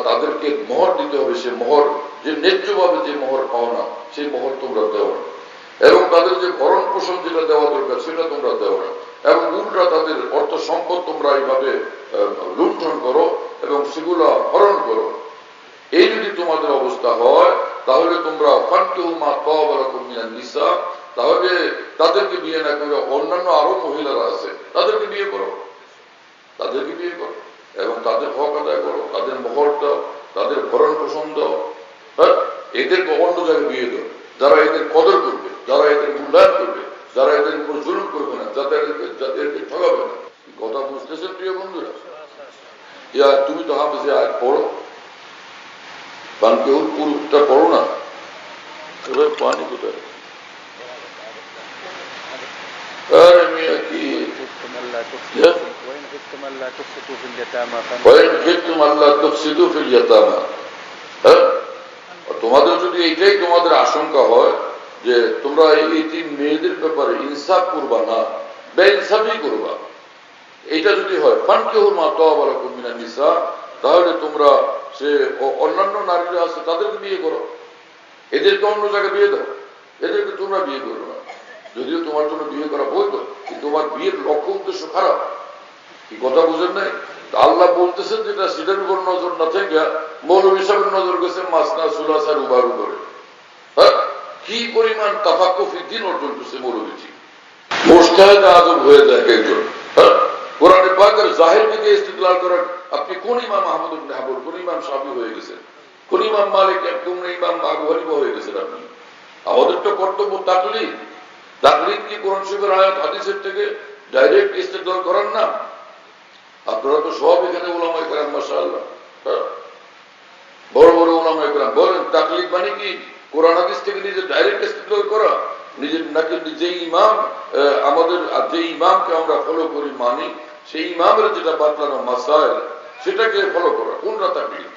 তাদেরকে মোহর দিতে হবে, সে মোহর যে ন্যায্যভাবে যে মোহর পাও না সেই মোহর তোমরা দেও না, এবং তাদের যে ভরণ পোষণ যেটা দেওয়া দরকার সেটা তোমরা দেও না, এবং উল্টা তাদের অর্থ সম্পদ তোমরা এইভাবে লুণ্ঠন করো এবং সেগুলো হরণ করো। এই যদি তোমাদের অবস্থা হয় তাহলে তোমরা নিসা, তাহলে তাদেরকে বিয়ে না করে অন্যান্য আরো মহিলারা আছে তাদেরকে বিয়ে করো, তাদেরকে বিয়ে করো এবং তাদের হক আদায় করো, তাদের মোহর দাও, তাদের ভরণ পোষণ দাও। হ্যাঁ, এদেরকে অন্য জায়গায় বিয়ে দাও যারা এদের কদর করবে, যারা এদের মূল্যায়ন করবে, যারা এদের উপর জুলুম করবে না, যাদেরকে ঠকাবে না। কথা বুঝতেছেন প্রিয় বন্ধুরা? তুমি তো হাফেজে আয়াত পড়ো, বানকেহুর পুরুষটা পড়ো না, এভাবে পানি কোথায়? আরে মিয়া কি তোমাদের যদি এইটাই তোমাদের আশঙ্কা হয় যে তোমরা এই তিন মেয়েদের ব্যাপারে ইনসাফ করবা না, বেইনসাফি করবা, এইটা যদি হয় ফানকিহুল মা তাবা লাকুম মিনান নিসা, তাহলে তোমরা সে অন্যান্য নারীরা আছে তাদেরকে বিয়ে করো, এদেরকে অন্য জায়গায় বিয়ে দাও, এদেরকে তোমরা বিয়ে করো না। যদিও তোমার জন্য বিয়ে করা বৈধ, কিন্তু তোমার বিয়ের লক্ষ্য উদ্দেশ্য খারাপ। কি কথা বুঝেন নাই? আল্লাহ বলতেছেন যেটা সেটার উপর নজর না থেকে মৌলভী সাহেবের নজর গেছে মাসনা সুলাসার উবার উপরে। হ্যাঁ, কি পরিমাণ তাফাক্কুফি দিন অর্জন করছে মৌলভীজি, মুজতাহিদ আজম হয়ে যায় একজন। হ্যাঁ, কোরআনে পাকের জাহির থেকে ইস্তিদলাল করার আপনি কোন ইমাম আহমদ ইবনে হাম্বল, কোন ইমাম শাফি হয়ে গেছেন, কোন ইমাম মালিক, কোন ইমাম আবু হানিফা হয়ে গেছেন আপনি? আমাদের তো কর্তব্য তাকলিদ। তাকলিদ কি কোরআন শরীফের আয়াত হাদিসের থেকে ডাইরেক্ট ইস্তেদলাল করার না? আপনারা তো সব এখানে উলামায়ে কেরাম মাশাআল্লাহ, বড় বড় উলামায়ে কেরাম, বলেন তাকলিদ মানে কি কোরআন হাদিস থেকে নিজে ডাইরেক্ট ইস্তেদলাল করা, নিজের নাকি যে ইমাম আমাদের যে ইমামকে আমরা ফলো করি মানি সেই ইমামের যেটা বাতলানো মাসাইল সেটাকে ফলো করা, কোনটা তাকলিদ?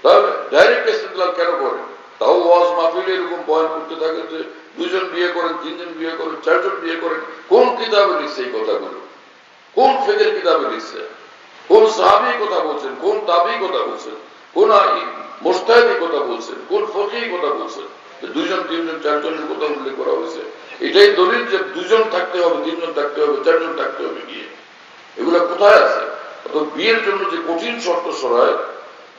তাহলে ডাইরেক্ট ইস্তেদলাল কেন করেন? তাও ওয়াজ মাহফিলে এরকম বয়ান করতে থাকে যে দুজন বিয়ে করেন, তিনজন বিয়ে করেন, চারজন বিয়ে করেন। কোন কিতাবে লিখছে এই কথাগুলো? কোন ফিকহের কিতাবে লিখছে? কোন সাহাবী কথা বলছেন, কোন তাবী কথা বলছেন, কোন মুজতাহিদ কথা বলছেন, কোন ফকিহ কথা বলছেন? দুইজন, তিনজন, চারজনের কথা উল্লেখ করা হয়েছে। এটাই দলিল যে দুজন থাকতে হবে, তিনজন থাকতে হবে, চারজন থাকতে হবে। বিয়ে এগুলা কোথায় আছে? তো বিয়ের জন্য যে কঠিন শর্ত সরায়,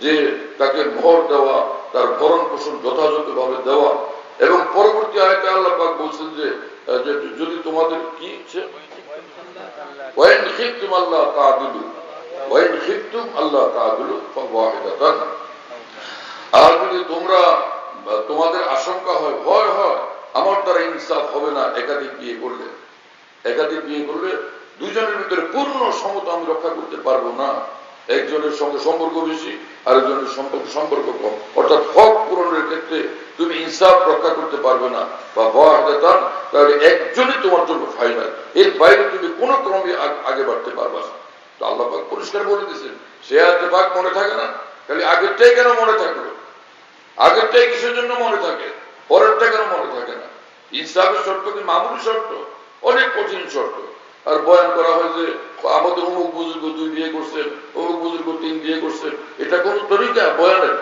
যে তাকে মোহর দেওয়া, তার ভরণ পোষণ যথাযথভাবে দেওয়া, এবং পরবর্তী আয়াতে আল্লাহ পাক বলছেন যে যদি তোমাদের কি ওয়াইন খিফতুম আল্লাহ তা'দিলু, ওয়াইন খিফতুম আল্লাহ তা'দিলু ফাওয়াহিদাতান, আর যদি তোমরা তোমাদের আশঙ্কা হয়, ভয় হয় আমার দ্বারা ইনসাফ হবে না একাধিক বিয়ে করলে, একাধিক বিয়ে করলে দুজনের ভিতরে পূর্ণ সমতা আমি রক্ষা করতে পারবো না, একজনের সঙ্গে সম্পর্ক বেশি আরেকজনের সম্পর্ক কম, অর্থাৎ হক পূরণের ক্ষেত্রে তুমি ইনসাফ রক্ষা করতে পারবে না বা ওয়াহিদাতান, তাহলে একজনই তোমার জন্য ফাইনাল, এর বাইরে তুমি কোনো ক্রমে আগে বাড়তে পারবে না। তো আল্লাহ পাক পরিষ্কার বলে দিয়েছেন। সে আয়াতে পাক মনে থাকে না? তাহলে আগেরটাই কেন মনে থাকলো? আগেরটাই কিসের জন্য মনে থাকে, পরেরটা কেন মনে থাকে না? ইনসাফের শর্ত কি মামুলি শর্ত? অনেক কঠিন শর্ত। আর বয়ান করা হয় যে আমাদের অমুক বুজুর্গ 2 বিয়ে করছেন, অমুক বুজুর্গ 3 বিয়ে করছেন, এটা কোন তরিকা বয়ানের?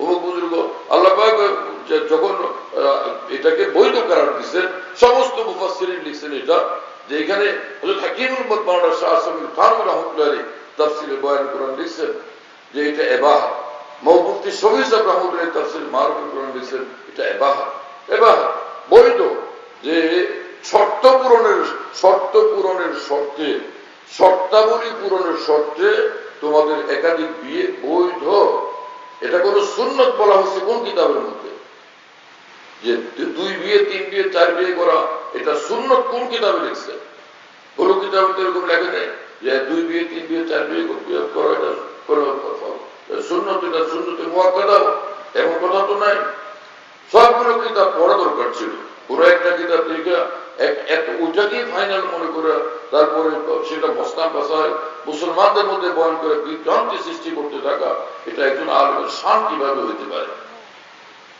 অমুক বুজুর্গ আল্লাহ পাক যখন এটাকে বৈধ করার দিচ্ছেন, সমস্ত মুফাসসিরিন লিখছেন এটা যে এখানে হযরত হাকিমুল উম্মত মাওলানা শাহ আসাদুল ফারুক রাহমাতুল্লাহ আলাইহি তাফসীরে বয়ান কোরআন লিখছেন যে এটা ইবাহা। মুফতি শফিঈ সাহেব রাহমাতুল্লাহ তাফসীর মারুফুল কোরআন লিখছেন এটা ইবাহা, ইবাহা বৈধ, যে শর্ত পূরণের পূরণের শর্তে, শর্তাবলী পূরণের শর্তে তোমাদের একাধিক বিয়ে বৈধ। এটা কোন সুন্নত বলা হচ্ছে কোন কিতাবের মধ্যে? যে 2 বিয়ে 3 বিয়ে 4 বিয়ে করা এটা সুন্নত কোন কিতাবে লিখছে? কোন কিতাবে তো এরকম লেখে নেই যে 2 বিয়ে 3 বিয়ে 4 বিয়ে করা এটা সুন্নত, এটা সুন্নতে মুআক্কাদা এমন কথা তো নাই। সবগুলো কিতাব পড়া দরকার ছিল। পুরো একটা কিতাব থেকে ওইটাকেই ফাইনাল মনে করে তারপরে সেটা বস্তান বাসায় মুসলমানদের মধ্যে বয়ান করে বিভ্রান্তি সৃষ্টি করতে থাকা, এটা একজন আলেমের শান কিভাবে হইতে পারে?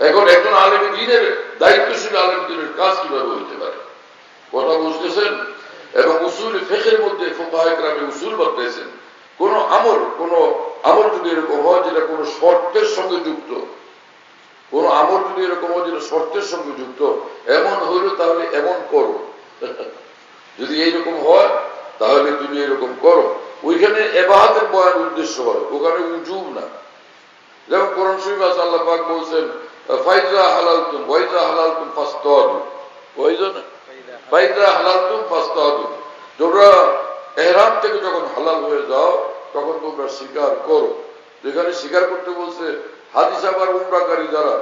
এখন একজন আলেমী দ্বীনের দায়িত্বশীল আলেমী দ্বীনের কাজ কিভাবে হইতে পারে? কথা বুঝতেছেন? এবং উসুল ফিকহের মধ্যে ফুকাহায়ে কেরাম উসুল বলতেছেন কোন আমল যদি এরকম হয় যেটা কোন শর্তের সঙ্গে যুক্ত, কোন আমল যদি এরকম হয় যেটা শর্তের সঙ্গে যুক্ত, এমন হইল তাহলে এমন করো। যদি এইরকম হয় তাহলে তুমি এরকম করো। ওইখানে ইবাদতের বয়ান উদ্দেশ্য হয়, ওখানে উজুব না। যেমন কোরআন শরীফে আছে আল্লাহ পাক বলছেন ফাইজা হালালতুম ওয়াইজা হালালতুম ফাসতাদু, ফাইজা হালালতুম ফাসতাদু, তোমরা ইহরাম থেকে যখন হালাল হয়ে যাও তখন তোমরা শিকার করো। যেখানে শিকার করতে বলছে হাজি সাহেব উমরাকারী যারা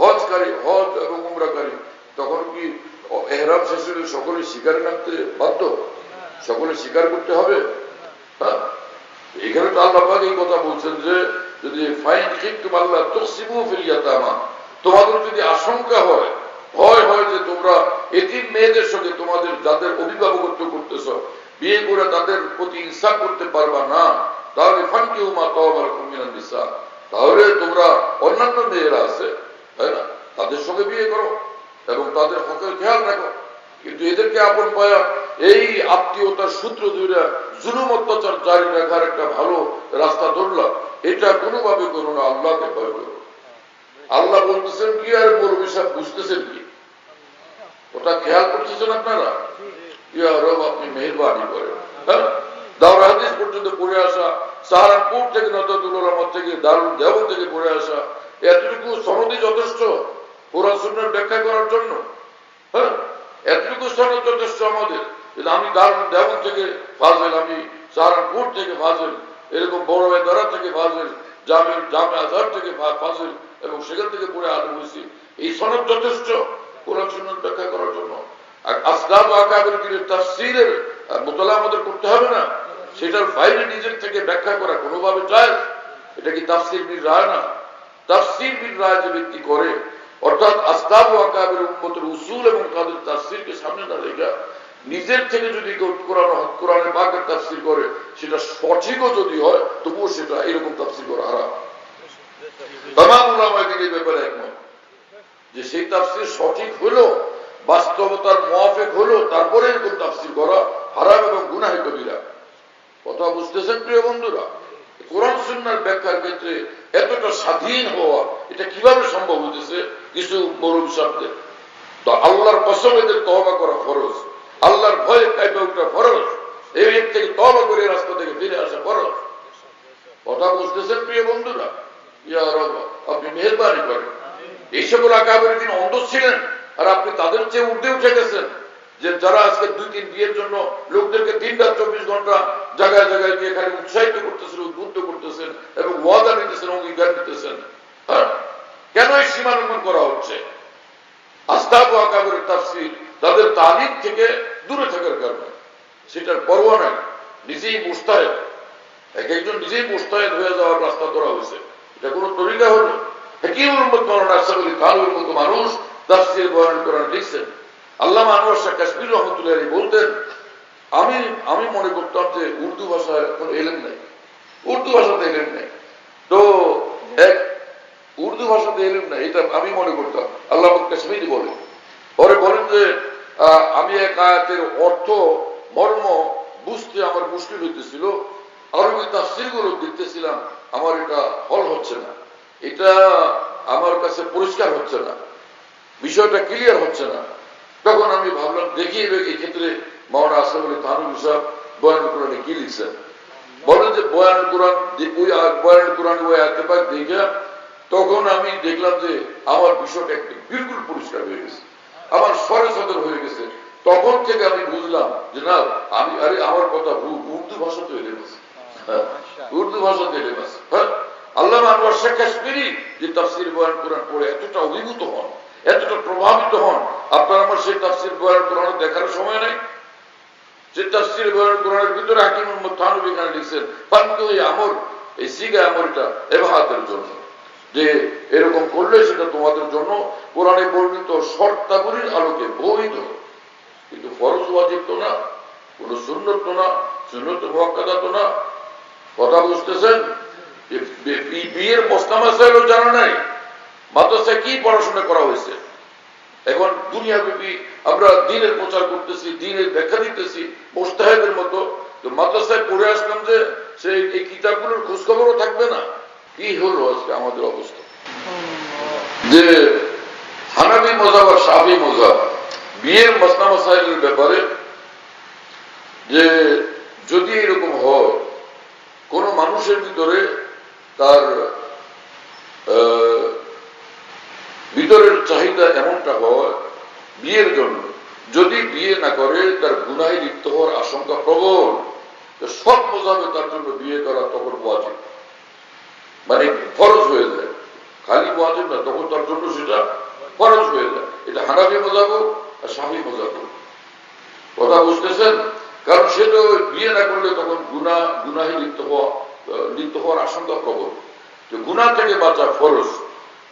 হজকারী, হজ এবং উমরাকারী, তখন কি ইহরাম শেষ হলে সকলে শিকারে নামতে বাধ্য? সকলে শিকার করতে হবে? হ্যাঁ, এখানে তো আল্লাহ পাক এই কথা বলছেন যে যদি ফাইন খিফতুম আল্লাহ তুকসিবু ফিল ইয়াতামা, তোমাদের যদি আশঙ্কা হয়, ভয় হয় যে তোমরা এতিম মেয়েদের সঙ্গে তোমাদের যাদের অভিভাবকত্ব করতেছ বিয়ে করে তাদের প্রতি ইনসাফ করতে পারবা না, তাহলে ফানকিহু মা তাওবা লাকুম মিনান নিসা, তাহলে তোমরা অন্যান্য মেয়েরা আছে তাই না, তাদের সঙ্গে বিয়ে করো এবং তাদের হকের খেয়াল রাখো। কিন্তু এদেরকে আপন পায়া এই আত্মীয়তার সূত্র ধরে জুলুম অত্যাচার জারি রাখার একটা ভালো রাস্তা ধরলাম, এটা কোনোভাবে করো না, আল্লাহকে ভয় করো। আল্লাহ বলতেছেন কি আর মৌলভী সাহেব বুঝতেছেন কি? ওটা খেয়াল করতেছেন আপনারা? ইয়া রব আপনি মেহেরবানি করেন। হ্যাঁ, দাওরা হাদিস পর্যন্ত পড়ে আসা, সাহারানপুর থেকে নজরুল উলামা থেকে দারুল দেওবন্দ থেকে পড়ে আসা, এতটুকু সনদই যথেষ্ট কোরআন সুন্নাহর ব্যাখ্যা করার জন্য। হ্যাঁ, এতটুকু সনদ যথেষ্ট আমাদের। আমি দারুল দেওবন্দ থেকে ফাজেল, আমি সাহারানপুর থেকে ফাজেল, এরকম বড় বেদরা থেকে ফাজেল, জামে আজহার থেকে ফাজেল, এবং সেখান থেকে পড়ে আলম হয়েছি, এই সনদ যথেষ্ট কোরআন সুন্নাহ ব্যাখ্যা করার জন্য। আর আসলাফ আকাবের তাফসীরের মুতালা আমাদের করতে হবে না, সেটার বাইরে নিজের থেকে ব্যাখ্যা করা কোনোভাবে যায়? এটা কি তাফসীর বিল রায় না? তাফসীর বিল রায় যে ব্যক্তি করে, অর্থাৎ আসলাফ আকাবের উম্মতের উসুল এবং তাদের তাফসীরকে সামনে না রেখে নিজের থেকে যদি কোরআনের পাকের তাফসীর করে, সেটা সঠিকও যদি হয় তবুও সেটা এরকম তাফসীর করা হারাম। তামাম উলামায়ে দ্বীন এই ব্যাপারে একমত যে সেই তাফসীর সঠিক হলো, বাস্তবতার মুআফিক হলো, তারপরে এরকম তাফসীর করা হারাম এবং গুনাহে কবিরা। কথা বুঝতেছেন প্রিয় বন্ধুরা? কোরআন সুন্নাহর ব্যাখ্যার ক্ষেত্রে এতটা স্বাধীন হওয়া এটা কিভাবে সম্ভব হতেছে কিছু মৌলভী সাহেবদের? তো আল্লাহর কসম এদের তওবা করা ফরজ, আল্লাহর ভয়ে কাইপা ওঠা ফরজ, এই থেকে তওবা করে রাস্তা থেকে ফিরে আসা ফরজ। কথা বুঝতেছেন প্রিয় বন্ধুরা? ইয়া রব আপনি মেহেরবানি করেন। এই সকল আকাবের দিন অন্ধ ছিলেন, আর আপনি তাদের চেয়ে উঠে উঠে গেছেন যে যারা আজকে 2-3 বিয়ের জন্য লোকদেরকে 3 রাত 24 ঘন্টা জায়গায় জায়গায় গিয়ে খালি উৎসাহিত করতেছেন, উদ্বুদ্ধ করতেছেন এবং ওয়াদা নিতেছেন, অঙ্গীকার নিতেছেন। হ্যাঁ, কেন এই সীমা লঙ্ঘন করা হচ্ছে? আসলাফ আকাবের তাফসীর তাদের তালিম থেকে দূরে থাকার কারণে সেটার পরোয়া নাই। নিজেই মুস্তাহিদ, একজন নিজেই মুস্তাহিদ হয়ে যাওয়ার রাস্তা ধরা হয়েছে। এটা কোনো তরিকা হলো? হাকিমুল উম্মত মাওলানা আশরাফ আলী থানভীর মতো মানুষ তাফসীর বয়ান করেন, লিখছেন। আল্লামা আনোয়ার শাহ কাশ্মীর রহমতুল্লাহ আলাইহি বলতেন, আমি মনে করতাম যে উর্দু ভাষায় কোনো এলেম নাই, উর্দু ভাষাতে এলেম নাই, তো উর্দু ভাষাতে এলেম নাই এটা আমি মনে করতাম। আল্লামা কাশ্মীরি বলেন, পরে বলেন যে আমি এক আয়াতের অর্থ মর্ম বুঝতে আমার মুশকিল হইতেছিল, আরবি তাফসীর গুলো দেখতেছিলাম, আমার এটা হল হচ্ছে না, এটা আমার কাছে পরিষ্কার হচ্ছে না, বিষয়টা ক্লিয়ার হচ্ছে না। তখন আমি ভাবলাম দেখি এই ক্ষেত্রে মাওলানা আশরাফ আলী থানভী সাহেব বয়ানুল কোরআনে কি লিখছেন। বলেন যে বয়ানুল কোরআন ওই আয়াতে পাক দেখে তখন আমি দেখলাম যে আমার বিষয়টা একটু বিলকুল পরিষ্কার হয়ে গেছে, আমার সরে সদর হয়ে গেছে। তখন থেকে আমি বুঝলাম যে জনাব আমি আরে আমার কথা উর্দু ভাষা তো এলে মাস, উর্দু ভাষা তো এলে মাস। আল্লামা আনোয়ার শেখ কাশ্মীরি যে তাফসির বয়ান কোরআন পড়ে এতটা অভিভূত হন, এতটা প্রভাবিত হন, আপনার আমার সেই তাফসির বয়ান কোরআন দেখার সময় নেই। যে তাফসির বয়ান কোরআনের ভিতরে হাকিম মুহাম্মদ থানভী খান লিখছেন ফান্তু আমর, এই সিগা আমরটা ইবাহাতের জন্য, যে এরকম করলে সেটা তোমাদের জন্য কোরআনে বর্ণিত শর্তাবলীর আলোকে বৈধ, কিন্তু ফরজ ওয়াজিব তো না, কোন সুন্নত তো না, সুন্নত মুআক্কাদা তো না। কথা বুঝতেছেন? বিয়ের মসলা মাসাইলও জানা নাই, মাদ্রাসায় কি পড়াশোনা করা হয়েছে। এখন দুনিয়াব্যাপী আমরা দ্বীনের প্রচার করতেছি, দ্বীনের ব্যাখ্যা দিতেছি মুজতাহিদের মতো, তো মাদ্রাসায় পড়ে আসলাম যে সেই এই কিতাবগুলোর খোঁজখবরও থাকবে না। কি হলো আজকে আমাদের অবস্থা, যে হানাফি মাযহাব আর শাফি মাযহাব বিয়ের মসলা মাসাইলের ব্যাপারে, যে যদি এরকম হয় কোন মানুষের ভিতরে তার ভিতরের চাহিদা এমনটা হয় বিয়ের জন্য, যদি বিয়ে না করে তার গুনাহে লিপ্ত হওয়ার আশঙ্কা প্রবল, সব মাযহাবে তার জন্য বিয়ে করা তখন ওয়াজিব, মানে ফরজ হয়ে যায়। খালি ওয়াজিব না, তখন তার জন্য সেটা ফরজ হয়ে যায়। এটা হানাফি মাযহাব আর শাফি মাযহাব। কথা বুঝতেছেন? কারণ সে তো বিয়ে না করলে তখন গুনাহে লিপ্ত হওয়ার আশঙ্কা প্রবল, যে গুনাহ থেকে বাঁচা ফরজ,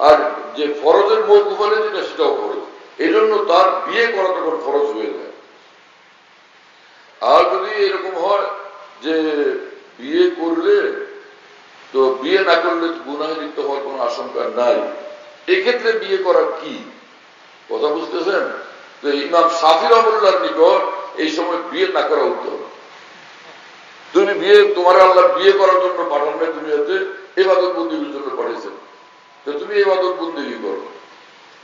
আর যে ফরজের মওকুফ হলে যেটা সেটাও ফরজ, এই জন্য তার বিয়ে করা তখন ফরজ হয়ে যায়। আর যদি এরকম হয় যে বিয়ে করলে তো বিয়ে না করলে গুনাহে লিপ্ত হওয়ার কোনো আশঙ্কা নাই, এক্ষেত্রে বিয়ে করা কি? কথা বুঝতেছেন? তো ইমাম শাফি রাহমাতুল্লাহর নিকট এই সময় বিয়ে না করা উত্তম। তুমি তোমার আল্লাহ বিয়ে করার জন্য পাঠান না দুনিয়াতে, ইবাদত বন্দেগীর জন্য পাঠিয়েছেন, তো তুমি ইবাদত বন্দেগী করো।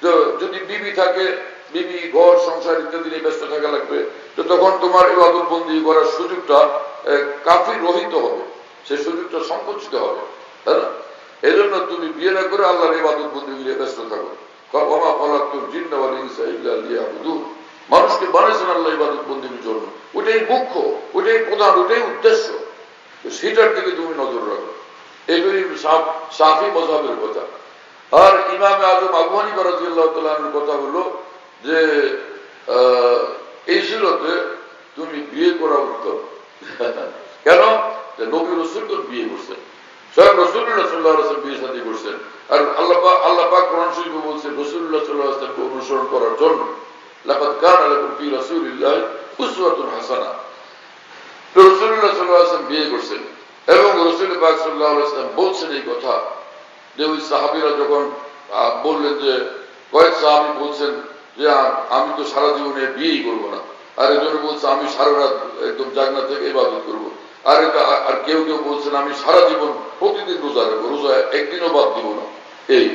তো যদি বিবি থাকে, বিবি ঘর সংসার ইত্যাদি নিয়ে ব্যস্ত থাকা লাগবে, তো তখন তোমার ইবাদত বন্দেগী করার সুযোগটা কাফি রহিত হবে, সেই সুযোগটা সংকুচিত হবে, তাই না? এই জন্য তুমি বিয়ে না করে আল্লাহর ইবাদত বন্দেগী নিয়ে ব্যস্ত থাকো। মানুষকে বানিয়েছেন আল্লাহ ইবাদত বন্দেগীর জন্য, ওইটাই মুখ্য, ওইটাই প্রধান, ওইটাই উদ্দেশ্য, সেটার দিকে তুমি নজর রাখো। এগুলি শাফি মাযহাবের কথা। আর ইমামে আযম আবু হানিফা রাদিয়াল্লাহু তাআলা আনহুর কথা হলো যে এই সুরতে তুমি বিয়ে করা উত্তম। কেন? নবী রাসূল তো বিয়ে করছেন, স্বয়ং রাসূলুল্লাহ সাল্লাল্লাহু আলাইহি ওয়াসাল্লাম বিয়ে শাদী করছেন। আর আল্লাহ পাক কোরআন শরীফে বলছেন রাসূলুল্লাহ সাল্লাল্লাহু আলাইহি ওয়াসাল্লামকে অনুসরণ করার জন্য, লাকাদ কানা লাকুম ফি রাসূলিল্লাহি উসওয়াতুন হাসানাহ। রাসূলুল্লাহ সাল্লাল্লাহু আলাইহি ওয়াসাল্লাম বিয়ে করছেন এবং রাসূল পাক সাল্লাল্লাহু আলাইহি ওয়াসাল্লাম বলছেন এই কথা, যে ওই সাহাবীরা যখন বললেন, যে কয়েক সাহাবী বলছেন যে আমি তো সারা জীবনে বিয়েই করবো না, আর একজন বলছে আমি সারা রাত একদম জাগনা থেকে ইবাদত করবো, আর কেউ কেউ বলছেন আমি সারা জীবন প্রতিদিন রোজা রাখবো, রোজা একদিনও বাদ দিব না। এই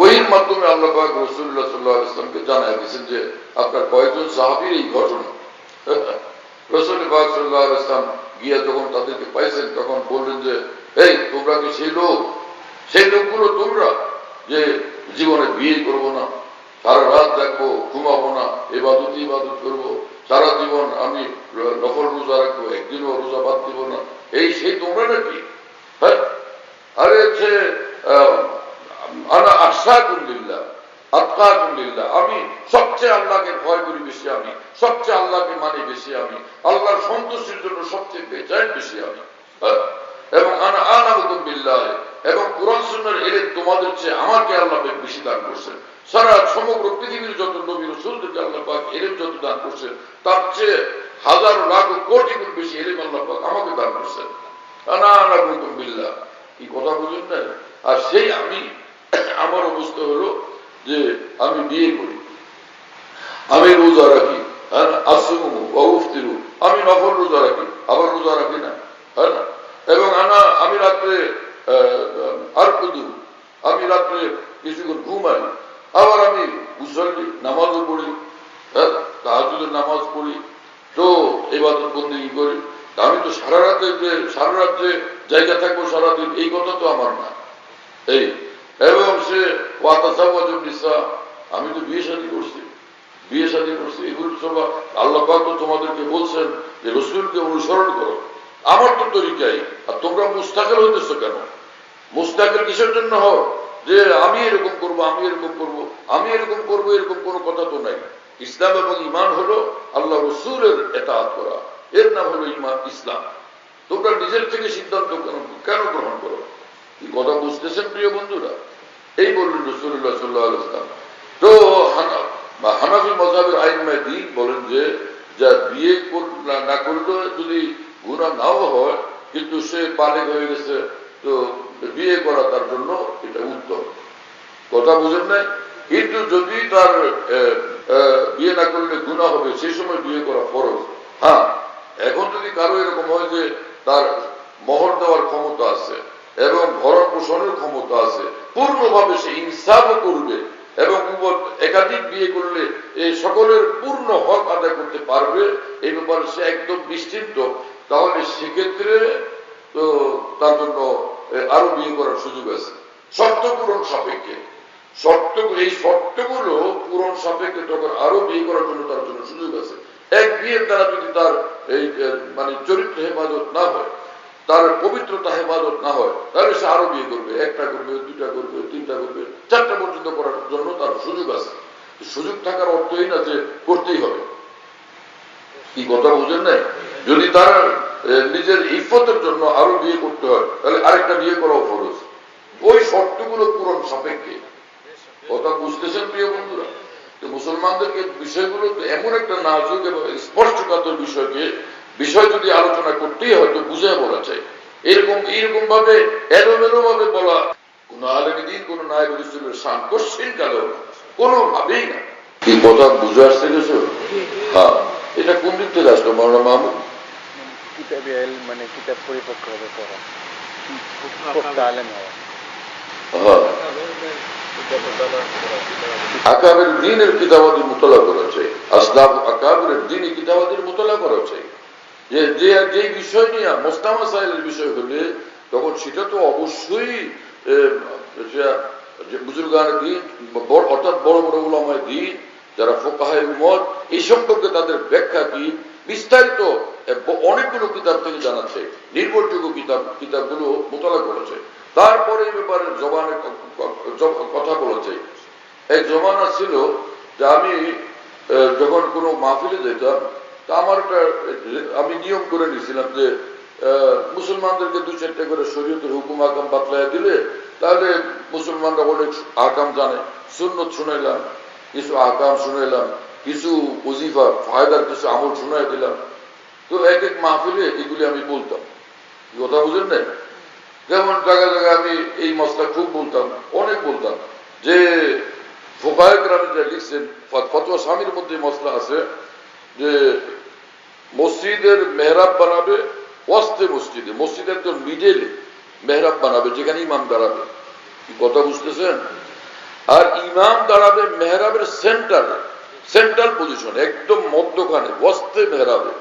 ওহির মাধ্যমে আল্লাহ পাক রাসূলুল্লাহ সাল্লাল্লাহু আলাইহি ওয়াসাল্লামকে জানায় দিয়েছেন যে আপনার কয়েকজন সাহাবীর এই ঘটনা। রাসূল পাক সাল্লাল্লাহু আলাইহি ওয়াসাল্লাম গিয়ে যখন তাদেরকে পাইছেন, তখন বললেন যে এই তোমরা কি সেই লোকগুলো তোমরা যে জীবনে বিয়ে করবো না, সারা রাত দেখবো, ঘুমাবো না, ইবাদত করবো, সারা জীবন আমি নফল রোজা রাখবো, একদিনও রোজা বাদ দিব না, এই সেই তোমরা নাকি? হ্যাঁ, আরে আনা আশাকুম লিল্লাহ আতকাকুম লিল্লাহ, আমি সবচেয়ে আল্লাহকে ভয় করি বেশি, আমি সবচেয়ে আল্লাহকে মানি বেশি, আমি আল্লাহর সন্তুষ্টির জন্য সবচেয়ে বেচাইন বেশি আমি, এবং আনা আ'লামুকুম বিল্লাহ, এবং কুরআন সুন্নাহর ইলম তোমাদের চেয়ে আমাকে আল্লাহ বেশি দান করছেন। সারা সমগ্র পৃথিবীর যত নবী রাসূলদেরকে আল্লাহ পাক ইলম যত দান করছেন, তার চেয়ে হাজার লাখ কোটি গুণ বেশি ইলম আল্লাহ পাক আমাকে দান করছেন। আনা আ'লামুকুম বিল্লাহ, কি কথা বুঝেন না? আর সেই আমি, আমার অবস্থা হলো যে আমি বিয়ে করি, আমি রোজা রাখি, আসুমু ওয়া উফতিরু, আমি নফল রোজা রাখি, আবার রোজা রাখি না, হ্যাঁ না? এবং আমি রাত্রে আমি রাত্রে কিছুক্ষণ ঘুমাই, আবার আমি মুসল্লি নামাজও পড়ি, তাহাজ্জুদের নামাজ পড়ি, তো ইবাদত বন্দেগী করি। আমি তো সারা রাত্রে জায়গা থাকবো সারাদিন, এই কথা তো আমার না। এই এবং সে ওয়াতাসাওয়াজুন নিসা, আমি তো বিয়ে শাদী করছি, বিয়ে শাদী করছে, এগুলো সব আল্লাহ পাক তো তোমাদেরকে বলছেন যে রসুলকে অনুসরণ করো আমার তো তরিকাই। আর তোমরা মুস্তাকিল হইতেছো কেন? মুস্তাকিল কিসের জন্য হও? যে আমি এরকম করব, আমি এরকম করব, আমি এরকম করব, এরকম কোনো কথা তো নাই। ইসলাম এবং ঈমান হলো আল্লাহ রসুলের ইতাআত করা, এর নাম হলো ঈমান ইসলাম। তোমরা নিজের থেকে সিদ্ধান্ত কেন গ্রহণ করো? এই কথা বুঝতেছেন প্রিয় বন্ধুরা? এই বললেন রাসূলুল্লাহ সাল্লাল্লাহু আলাইহি ওয়াসাল্লাম। তো হানাফি মাযহাবের আইম্মায়ে দ্বীন বলেন যে যা বিয়ে না করলে যদি গুনাহ নাও হয়, কিন্তু সে বালেগ হয়ে গেছে, তো বিয়ে করা তার জন্য এটা উত্তম। কথা বুঝেন নাই? কিন্তু যদি তার বিয়ে না করলে গুনাহ হবে, সেই সময় বিয়ে করা ফরজ। হ্যাঁ, এখন যদি কারো এরকম হয় যে তার মোহর দেওয়ার ক্ষমতা আছে এবং ভরণ পোষণের ক্ষমতা আছে, পূর্ণভাবে সে ইনসাফও করবে এবং একাধিক বিয়ে করলে এই সকলের পূর্ণ হক আদায় করতে পারবে, এই ব্যাপারে সে একদম নিশ্চিন্ত, তাহলে সেক্ষেত্রে তো তার জন্য আরো বিয়ে করার সুযোগ আছে, শর্ত পূরণ সাপেক্ষে। এই শর্তগুলো পূরণ সাপেক্ষে তখন আরো বিয়ে করার জন্য তার জন্য সুযোগ আছে। এক বিয়ের দ্বারা যদি তার এই মানে চরিত্র হেফাজত না হয়, তার পবিত্রতা হেফাজত না হয়, তাহলে সে আরো বিয়ে করবে, একটা করবে, দুইটা করবে, তিনটা করবে, চারটা পর্যন্ত করার জন্য তার সুযোগ আছে। সুযোগ থাকার অর্থই না যে করতেই হবে। কি কথা বুঝেন নাই? যদি তার নিজের ইফতের জন্য আরো বিয়ে করতে হয়, তাহলে আরেকটা বিয়ে করাও ফরজ, ওই শর্তগুলো পূরণ সাপেক্ষে। কথা বুঝতেছেন প্রিয় বন্ধুরা? মুসলমানদেরকে বিষয়গুলো এমন একটা নাজুক এবং স্পর্শকাতর বিষয় যদি আলোচনা করতেই হয়তো বুঝে বলা চাই। এইরকম ভাবে এলোমেলো ভাবে বলা কোন আলেমী দিন, কোন নায়েব রাসূলের শান কোশ্চিন কালেও কোনোভাবেই না। কি কথা বুঝে আসতে গেছে? হ্যাঁ, এটা কোন দিক থেকে আসলো মাওলানা মাহমুদ? কিতাবে ইলম মানে কিতাব পরিপক্ক হবে পড়া, পড়তে আলেম হওয়া। হ্যাঁ, আকাবের দ্বীনের কিতাবাদি মুতালা করা চাই, আসলাফ আকাবের দ্বীনি কিতাবাদির মুতালা করা চাই। যে বিষয় নিয়ে মোস্তামা সাহেলের বিষয় হলে তখন সেটা তো অবশ্যই বুজুর্গান দ্বীন, অর্থাৎ বড় বড় উলামায়ে দ্বীন যারা ফুকাহায়ে উম্মত, এই সম্পর্কে তাদের ব্যাখ্যা কি বিস্তারিত অনেকগুলো কিতাব থেকে জানাচ্ছে, নির্ভরযোগ্য কিতাবগুলো মোতালা করেছে। তারপরে এই ব্যাপারে জবানের কথা বলেছে। এক জমানা ছিল যে আমি যখন কোনো মাহফিলে যেতাম, তা আমি নিয়ম করে নিয়েছিলাম যে মুসলমানদেরকে 2-4টা করে শরীয়তের হুকুম আকাম বাতলায় দিলে তাহলে মুসলমানরা অনেক আকাম জানে। সুন্নত শুনাইলাম, কিছু আকাম শুনাইলাম, কিছু ওজিফা ফায়দার কিছু আমল শুনাই দিলাম। তো এক এক মাহফিলে এগুলি আমি বলতাম। কথা বুঝেন না? যেমন জায়গায় জায়গায় আমি এই মশলা খুব বলতাম, অনেক বলতাম যে ফুকাহায়ে কেরাম লিখছেন, ফতোয়া স্বামীর মধ্যে মশলা আছে যে মসজিদের মেহরাব বানাবে ওয়াস্তে মসজিদে, মসজিদের তো মিডেলে মেহরাব বানাবে যেখানে ইমাম দাঁড়াবে। কথা বুঝতেছেন? আর ইমাম দাঁড়াবে মেহরাবের সেন্ট্রাল পজিশন, একদম মধ্যখানে ওয়াস্তে মেহরাবে।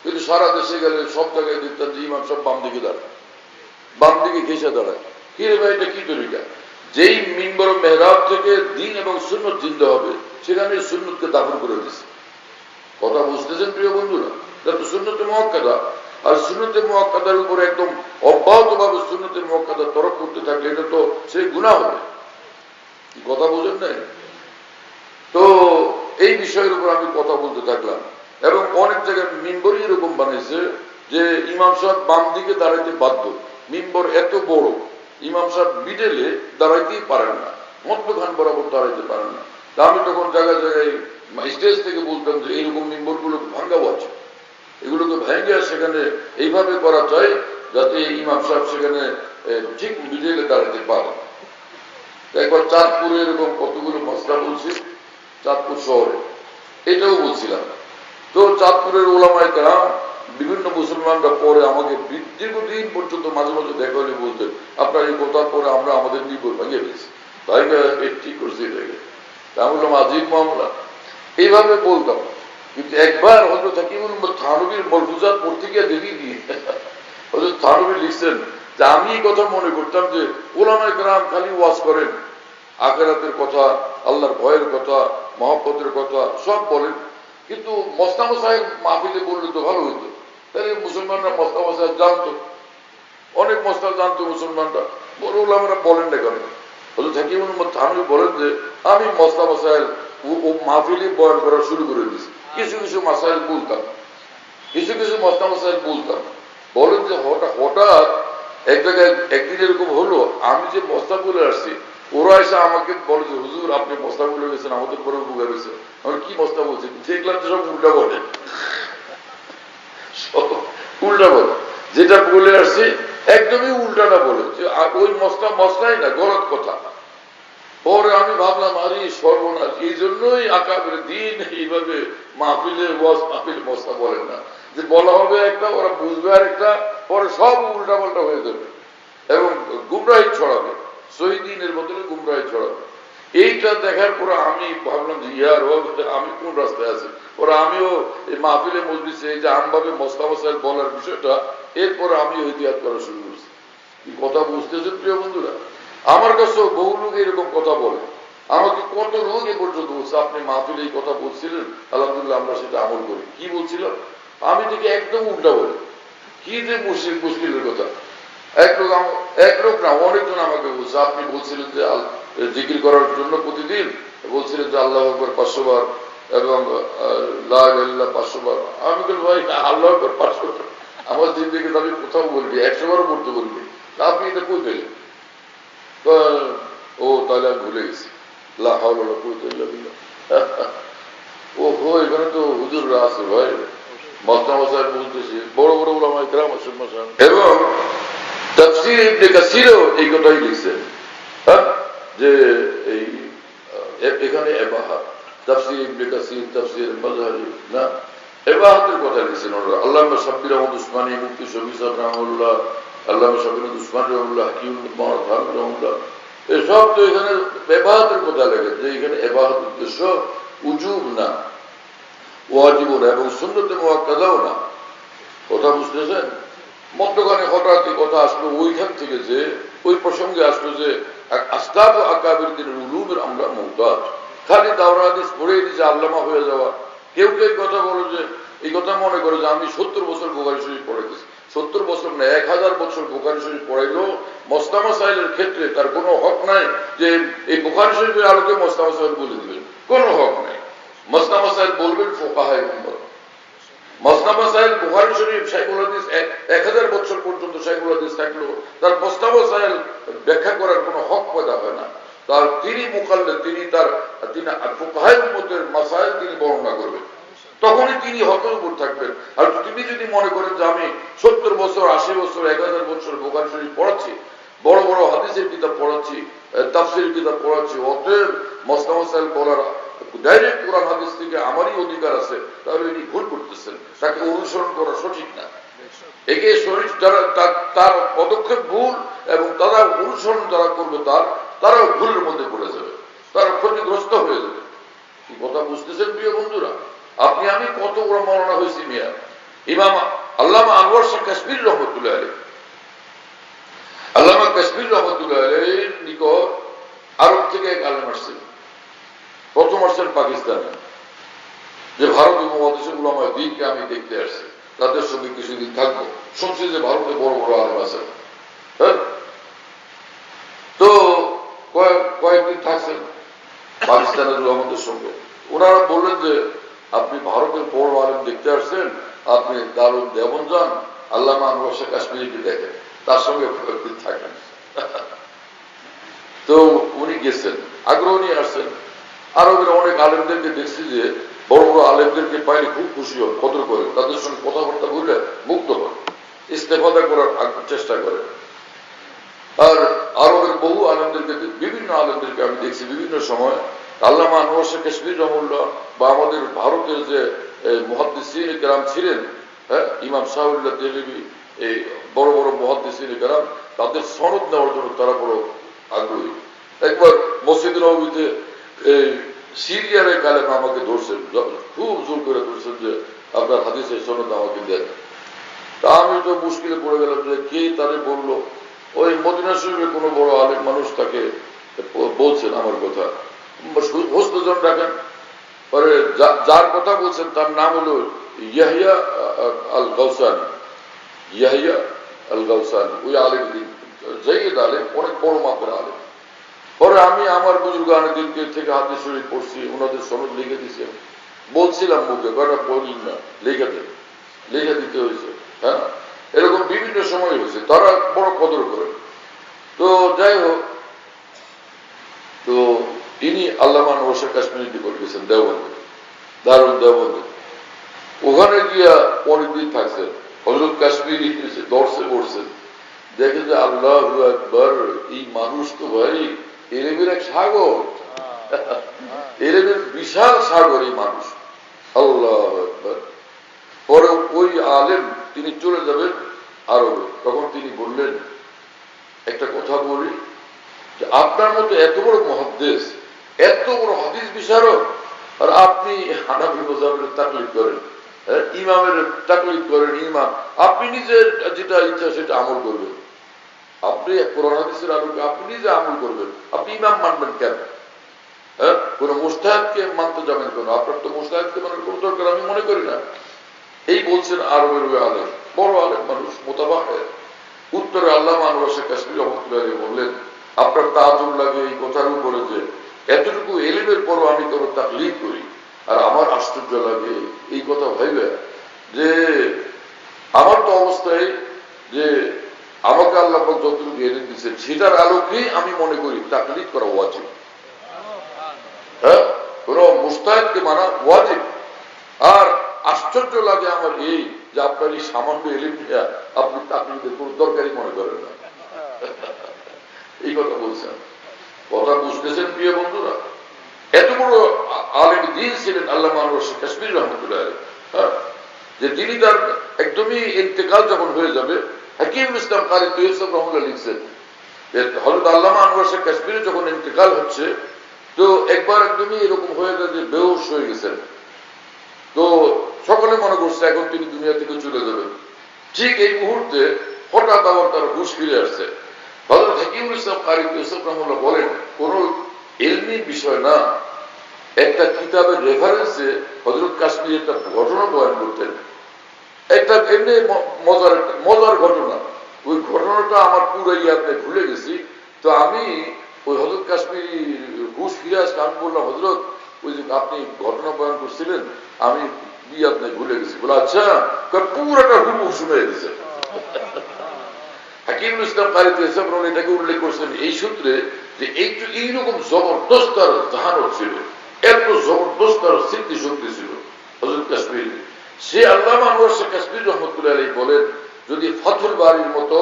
কিন্তু সারা দেশে গেলে সব জায়গায় দেখতাম যে ইমাম সব বাম দিকে দাঁড়ায়, বাম দিকে ঘেঁষে দাঁড়ায়। কি রে ভাই, এটা কি তরিকা? যেই মিম্বর মেহরাব থেকে দ্বীন এবং সুন্নত জিন্দা হবে, সেখানে সুন্নতকে দাফন করে দিচ্ছে। কথা বুঝতেছেন প্রিয় বন্ধুরা? এটা তো সুন্নতে মুআক্কাদা। আর সুন্নতে মুআক্কাদার উপরে একদম অব্যাহতভাবে সুন্নতে মুআক্কাদা তরক করতে থাকলে এটা তো সেই গুনাহ হবে। কথা বুঝেন নাই? তো এই বিষয়ের উপর আমি কথা বলতে থাকলাম এবং অনেক জায়গায় মিম্বরই এরকম বানাইছে যে ইমাম সাহেব বাম দিকে দাঁড়াইতে বাধ্য। মিম্বর এত বড়, ইমাম সাহেব মিডেলে দাঁড়াইতেই পারেন না, মধ্যখান বরাবর দাঁড়াইতে পারেন না। তা আমি তখন জায়গায় জায়গায় স্টেজ থেকে বলতাম যে এইরকম মিম্বরগুলো ভাঙ্গাও আছে, এগুলোকে ভেঙে সেখানে এইভাবে করা চাই যাতে ইমাম সাহেব সেখানে ঠিক মিডেলে দাঁড়াতে পারেন। একবার চাঁদপুরে এরকম কতগুলো মশলা বলছি, চাঁদপুর শহরে এটাও বলছিলাম। তো চাঁদপুরের ওলামায়ে কেরাম বিভিন্ন মুসলমানরা পরে আমাকে দীর্ঘদিন পর্যন্ত মাঝে মাঝে দেখা হলে বলতেন, আপনার এই কথা পরে আমরা আমাদের নির্ভর ভাঙিয়ে ফেলছি, তাই ঠিক করছি এটাকে। তা বললাম আজিব মামলা, এইভাবে বলতাম। কিন্তু একবার হযরত হাকিমুল থানভীর মলফুজাত পড়তে গিয়ে দেখি কি হযরত থানভী লিখছেন যে আমি এই কথা মনে করতাম যে ওলামায়ে কেরাম খালি ওয়াজ করেন আখিরাতের কথা, আল্লাহর ভয়ের কথা, মহব্বতের কথা সব বলেন, কিন্তু মোস্তাফা সাহেব মাহফিলে বললে তো ভালো হইতো, তাহলে মুসলমানরা মোস্তাফা সাহেব জানতো, অনেক মোস্তাফা জানতো মুসলমানরা। বড় ওলামারা বলেন না কেন? হযরত হাকিম থানভী বলেন যে আমি মোস্তাফা সাহেব ও মাহফিলে বয়ান করা শুরু করে দিয়েছি, কিছু কিছু মাসাইল বলতাম, কিছু কিছু মোস্তাফা সাহেব বলতাম। বলেন যে হঠাৎ এক জায়গায় একদিন এরকম হলো, আমি যে মস্তা বলে আসছি, ওরা এসে আমাকে বলে যে হুজুর আপনি মস্তা বলে গেছেন, আমাদের পরে বুঝা গেছে। আমি কি মস্তা বলছি? দেখলাম তো সব উল্টা বলে, সব উল্টা বলে, যেটা বলে আসছি একদমই উল্টাটা বলে, ওই মস্তাই না, গলত কথা। পরে আমি ভাবলাম আরে সর্বনাশ, এই জন্যই আকাবের দিন এইভাবে মাহফিলে ওয়াজ মাহফিল মস্তা বলেন না, যে বলা হবে একটা, ওরা বুঝবে আর একটা, পরে সব উল্টা পাল্টা হয়ে যাবে এবং গুমরাহি ছড়াবে, শহীদিনের বদলে গুমরাহি ছড়াবে। এইটা দেখার পরে আমি ভাবলাম যে ইয়ার আমি কোন রাস্তায় আছি। পরে আমিও এই মাহফিলে মজলিসে এই যে আমভাবে মোস্তাফা সাহেব বলার বিষয়টা, এরপরে আমি ইতিহাদ করা শুরু করছি। কি কথা বুঝতেছেন প্রিয় বন্ধুরা? আমার কাছেও বহু লোক এরকম কথা বলে, আমাকে কত লোক এ পর্যন্ত বলছে আপনি মাহফিলে এই কথা বলছিলেন, আলহামদুলিল্লাহ আমরা সেটা আমল করি। কি বলছিলাম? আমি দেখি একদম উল্টা বলে, কি যে মুশকিলের কথা। এক লোক না, অনেকজন আমাকে বলছে আপনি বলছিলেন যে জিকির করার জন্য প্রতিদিন বলছিলেন যে আল্লাহু আকবার 500 বার এবং লা ইলাহা ইল্লাল্লাহ 500 বার। আমি বলি ভাই আল্লাহু আকবার 500 বার আমার জিন্দেগিতে আমি কোথাও বলবি, 100 বারও বলতে বলবি, আপনি এটা কই পেলেন? ও তাহলে আমি ভুলে গেছি, লা হাওলা ওয়ালা কুওয়াতা ইল্লা বিল্লাহ। ও হো, এখানে তো হুজুররা আছে ভাই, মোস্তাফা সাহেব বলতেছি, বড় বড় উলামায়ে কেরাম আছেন মাশাআল্লাহ। এবং তাফসীর ইবনে কাসীরও এই কথাই লিখছেন, যে এই এখানে ইবাহাত, তাফসীর ইবনে কাসীর, তাফসীর মাজহারি না, ইবাহাতের কথা লিখছেন ওরা। আল্লামা শাব্বির আহমদ উসমানী, মুফতি শফি সাহেব রাহমাহুল্লাহ, আল্লামা শাব্বির আহমদ উসমানী রাহমাহুল্লাহ, হাকিম মুহাম্মদ ফারুক রাহমাহুল্লাহ, এসব তো এখানে ইবাহাতের কথা লেখে, যে এখানে ইবাহাত উদ্দেশ্য উজুব না, ওয়াজিবও না এবং সুন্নতে মুআক্কাদাও না। কথা বুঝতেছেন? মধ্যখানে হঠাৎ কথা আসলো ওইখান থেকে, যে ওই প্রসঙ্গে আসলো যে আসলাফ আকাবির দিনের উলুমের আমরা মুহতাজ, খালি দাওরা হাদিস পড়ে নিজে আল্লামা হয়ে যাওয়া। কেউ কেউ কথা বলো যে এই কথা মনে করে যে আমি 70 বছর বুখারী শরীফ পড়ে গেছি, 70 বছর না 1000 বছর বুখারী শরীফ পড়াইলেও মোস্তাফা সাহেবের ক্ষেত্রে তার কোনো হক নাই যে এই বুখারী শরীফের আলোকে মোস্তাফা সাহেব বলে দিবেন, কোনো হক নাই। মোস্তাফা সাহেব বলবেন ফুকাহায়ে উম্মত। মোস্তাফা সাহেব বুখারী শরীফ শাইখুল হাদিস 1000 বছর পর্যন্ত শাইখুল হাদিস থাকলো, তার মোস্তাফা সাহেব ব্যাখ্যা করার কোনো হক পয়দা হয় না। তার তিনি মুকাল্লিদ, তিনি ফুকাহায়ে উম্মতের মাসাইল তিনি বর্ণনা করবেন, তখনই তিনি হকের উপর থাকবেন। আর তুমি যদি মনে করেন যে আমি 70 বছর 80 বছর 1000 বছর বুখারী শরীফ পড়াচ্ছি, বড় বড় হাদিসের কিতাব পড়াচ্ছি, তাফসীরের কিতাব পড়াচ্ছি, অতএব মোস্তাফা সাহেব বলার ডাইরেক্ট কোরআন হাদিস থেকে আমারই অধিকার আছে, তাহলে ইনি ভুল করতেছেন, তাকে অনুসরণ করা সঠিক না। একে শরীর যারা তার পদক্ষেপ ভুল, এবং তারা অনুসরণ যারা করবে তারাও ভুলের মধ্যে পড়ে যাবে, তারা ক্ষতিগ্রস্ত হয়ে যাবে। কি কথা বুঝতেছেন প্রিয় বন্ধুরা? আপনি আমি কত বড় মাওলানা হয়েছি মিয়া। ইমাম আল্লামা আনোয়ার শাহ কাশ্মীর রহমতুল্লাহ আলাইহি, আল্লামা কাশ্মীর রহমতুল্লাহ আলাইহির নিকট আরব থেকে এক আলেম আসছেন, প্রথম আসছেন পাকিস্তানে, যে ভারত উপমহাদেশের উলামায়ে দ্বীনকে আমি দেখতে আসছি, তাদের সঙ্গে কিছুদিন থাকবো, শুনছি যে ভারতে বড় বড় আলেম আছেন। হ্যাঁ, তো কয়েকদিন থাকছেন পাকিস্তানের উলামাদের সঙ্গে। ওনারা বললেন যে আপনি ভারতের বড় আলেম দেখতে আসছেন, আপনি দারুল দেওবন্দ যান, আল্লামা আনোয়ার শাহ কাশ্মীরিকে দেখেন, তার সঙ্গে কয়েকদিন থাকেন। তো উনি গেছেন, আগ্রহ নিয়ে আসছেন। আরবের অনেক আলেমদেরকে দেখছি যে বড় বড় আলেমদেরকে পাইলে খুব খুশি হন, কদর করেন, তাদের সঙ্গে কথাবার্তা বললে মুগ্ধ হন, ইস্তেফাদা করার চেষ্টা করেন। আর আরবের বহু আলেমদেরকে, বিভিন্ন আলেমদেরকে আমি দেখছি বিভিন্ন সময়, আল্লামা আনোয়ার শাহ কাশ্মীর রহমাহুল্লাহ বা আমাদের ভারতের যে মুহাদ্দিসিন কেরাম ছিলেন, হ্যাঁ, ইমাম শাহুল্লাহ দেহলভী, এই বড় বড় মুহাদ্দিসিন কেরাম, তাদের সনদ নেওয়ার জন্য তারা বড় আগ্রহী। একবার মসজিদ নববীতে সিরিয়ার এক আলেম আমাকে ধরছেন, খুব জোর করে ধরছেন যে আপনার হাদিসের সনদ আমাকে দেন। তা আমি তো মুশকিলে পড়ে গেলাম যে কে তারে বললো। ওই মদিনা শরীফের কোনো বড় আলেম মানুষ তাকে বলছেন আমার কথা, হস্তজন রাখেন, পরে যার কথা বলছেন তার নাম হলো ইয়াহিয়া আল গাউসানি। ইয়াহিয়া আল গাউসানি ওই আলেম দিন জাইদ আলেম, অনেক বড় মাপের আলেম। পরে আমি আমার বুজুর্গানদিনকে থেকে হাদিস শরীফ পড়ছি, ওনাদের সনদ লিখে দিয়েছি। বলছিলাম মুখে, কয়টা বলি না, লিখে দেন, লিখে দিতে হয়েছে। হ্যাঁ, এরকম বিভিন্ন সময় হয়েছে, তারা বড় কদর করেন। তো যাই হোক, তো ইনি আল্লামা আনোয়ার শাহ কাশ্মীরি ডিপোর্ট গেছেন দেওবন্দে, দারুল দেওবন্দে। ওখানে গিয়া অনেকদিন থাকছেন। হযরত কাশ্মীরি দর্শে পড়ছেন, দেখেন যে আল্লাহু আকবার, এই মানুষ তো ভাই এলেমের এক সাগর, এলেমের বিশাল সাগর এই মানুষ। আল্লাহু আকবার। পরে ওই আলেম তিনি চলে যাবেন আরবে, তখন তিনি বললেন, একটা কথা বলি, যে আপনার মতো এত বড় মুহাদ্দিস, এত বড় হাদিস বিশারদ, আর আপনি হানাফি মাযহাবের তাকলিদ করেন, ইমামের তাকলিদ করেন। ইমাম আপনি নিজের যেটা ইচ্ছা সেটা আমল করবেন, আপনি কোরআন হাদিসের আলোকে আপনি নিজে আমল করবেন, আপনি ইমাম মানবেন কেন? হ্যাঁ, কোন মুজতাহিদকে মানতে যাবেন কেন? আপনার তো মুজতাহিদকে মানার কোন দরকার আমি মনে করি না। এই বলছেন আরবের ওই আলেম, বড় আলেম মানুষ, মোতাবাহের। উত্তরে আল্লামা আনোয়ার শাহ কাশ্মীরি রহমাতুল্লাহ আলাইহি বললেন, আপনার তাআজ্জুব লাগে এই কথার উপরে যে এতটুকু এলিমের পরও আমি তোর তাকলিদ করি, আর আমার আশ্চর্য লাগে এই কথা ভাইবে যে আমার তো অবস্থায় যে আমাকে আল্লাহ পাক যতটুকু এলিম দিচ্ছেন সেটার আলোকেই আমি মনে করি তাকলিদ করা ওয়াজিব। হ্যাঁ, কোন মুজতাহিদকে মানা ওয়াজিব। আর আশ্চর্য লাগে আমার এই যে আপনার এই সামান্য এলিম নিয়ে আপনি তাকলিদের কোন দরকারই মনে করেন না। এই কথা বলছেন, কথা বুঝতেছেন প্রিয় বন্ধুরা? এত বড় আলেম দ্বীন ছিলেন আল্লামা আনোয়ার শাহ কাশ্মীরি রহমাতুল্লাহ আলাইহি। হ্যাঁ, যে তিনি তার একদমই ইন্তেকাল যখন হয়ে যাবে, হাকিমুল ইসলাম কারি তৈয়ব সাহেব রহমাতুল্লাহ লিখছেন যে হযরত আল্লামা আনোয়ার শাহ কাশ্মীরি যখন ইন্তেকাল হচ্ছে, তো একবার একদমই এরকম হয়ে যায় যে বেহুশ হয়ে গেছেন। তো সকলে মনে করছে এখন তিনি দুনিয়া থেকে চলে যাবেন। ঠিক এই মুহূর্তে হঠাৎ আবার তার হুশ ফিরে আসছে। হযরত হাকিমুল ইসলাম কারি তৈয়ব সাহেব রহমাতুল্লাহ বলেন, কোন ইলমি বিষয় না, একটা কিতাবের রেফারেন্সে হযরত কাশ্মীরি একটা ঘটনা বয়ান করতেন, একটা এমনি মজার ঘটনা। ওই ঘটনাটা আমার পুরো ইয়াদে ভুলে গেছি। তো আমি ওই হযরত কাশ্মীরি হুশ ফিরে আসলে আমি বললাম, হযরত ওই যে আপনি ঘটনা বয়ান করছিলেন আমি ইয়াদ নেই, ভুলে গেছি। বলে আচ্ছা, পুরোটা হুবহু শুনে দিয়েছে। হাকিমুল ইসলাম কারি তৈয়ব সাহেব এটাকে উল্লেখ করছেন এই সূত্রে যে এইরকম জবরদস্ত তার জাহানত ছিল, এত জবরদস্ত তার স্মৃতি শক্তি ছিল হযরত কাশ্মীরি। সে আল্লামা আনোয়ার শাহ কাশ্মীরি রহমাতুল্লাহ আলাইহি বলেন, যদি ফাতুল বারীর মতো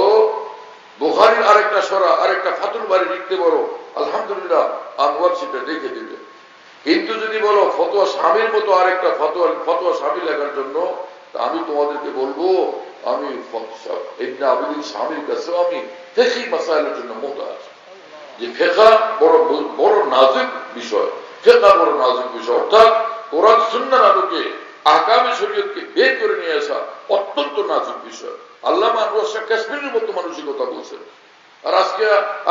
বুখারীর আরেকটা সরা আরেকটা ফাতুল বারী লিখতে পারো, আলহামদুলিল্লাহ আনোয়ার সেটা দেখে দিবে। কিন্তু যদি বলো ফতোয়া শামির মতো আরেকটা ফতোয়া শামি লেখার জন্য, আমি তোমাদেরকে বলবো আমি ইবনে আবিদিন শামির কাছে আমি ফিকহি মাসাইলের জন্য মুহতাজ। যে ফিকহ বড় নাজুক বিষয়, ফিকহ বড় নাজুক বিষয়, অর্থাৎ কোরআন সুন্নাহর আলোকে আহকামে শরীয়তকে বের করে নিয়ে আসা অত্যন্ত নাজুক বিষয়। আল্লামা আনোয়ার শাহ কাশ্মীরির মতো মানসিকতা বলছেন। আর আজকে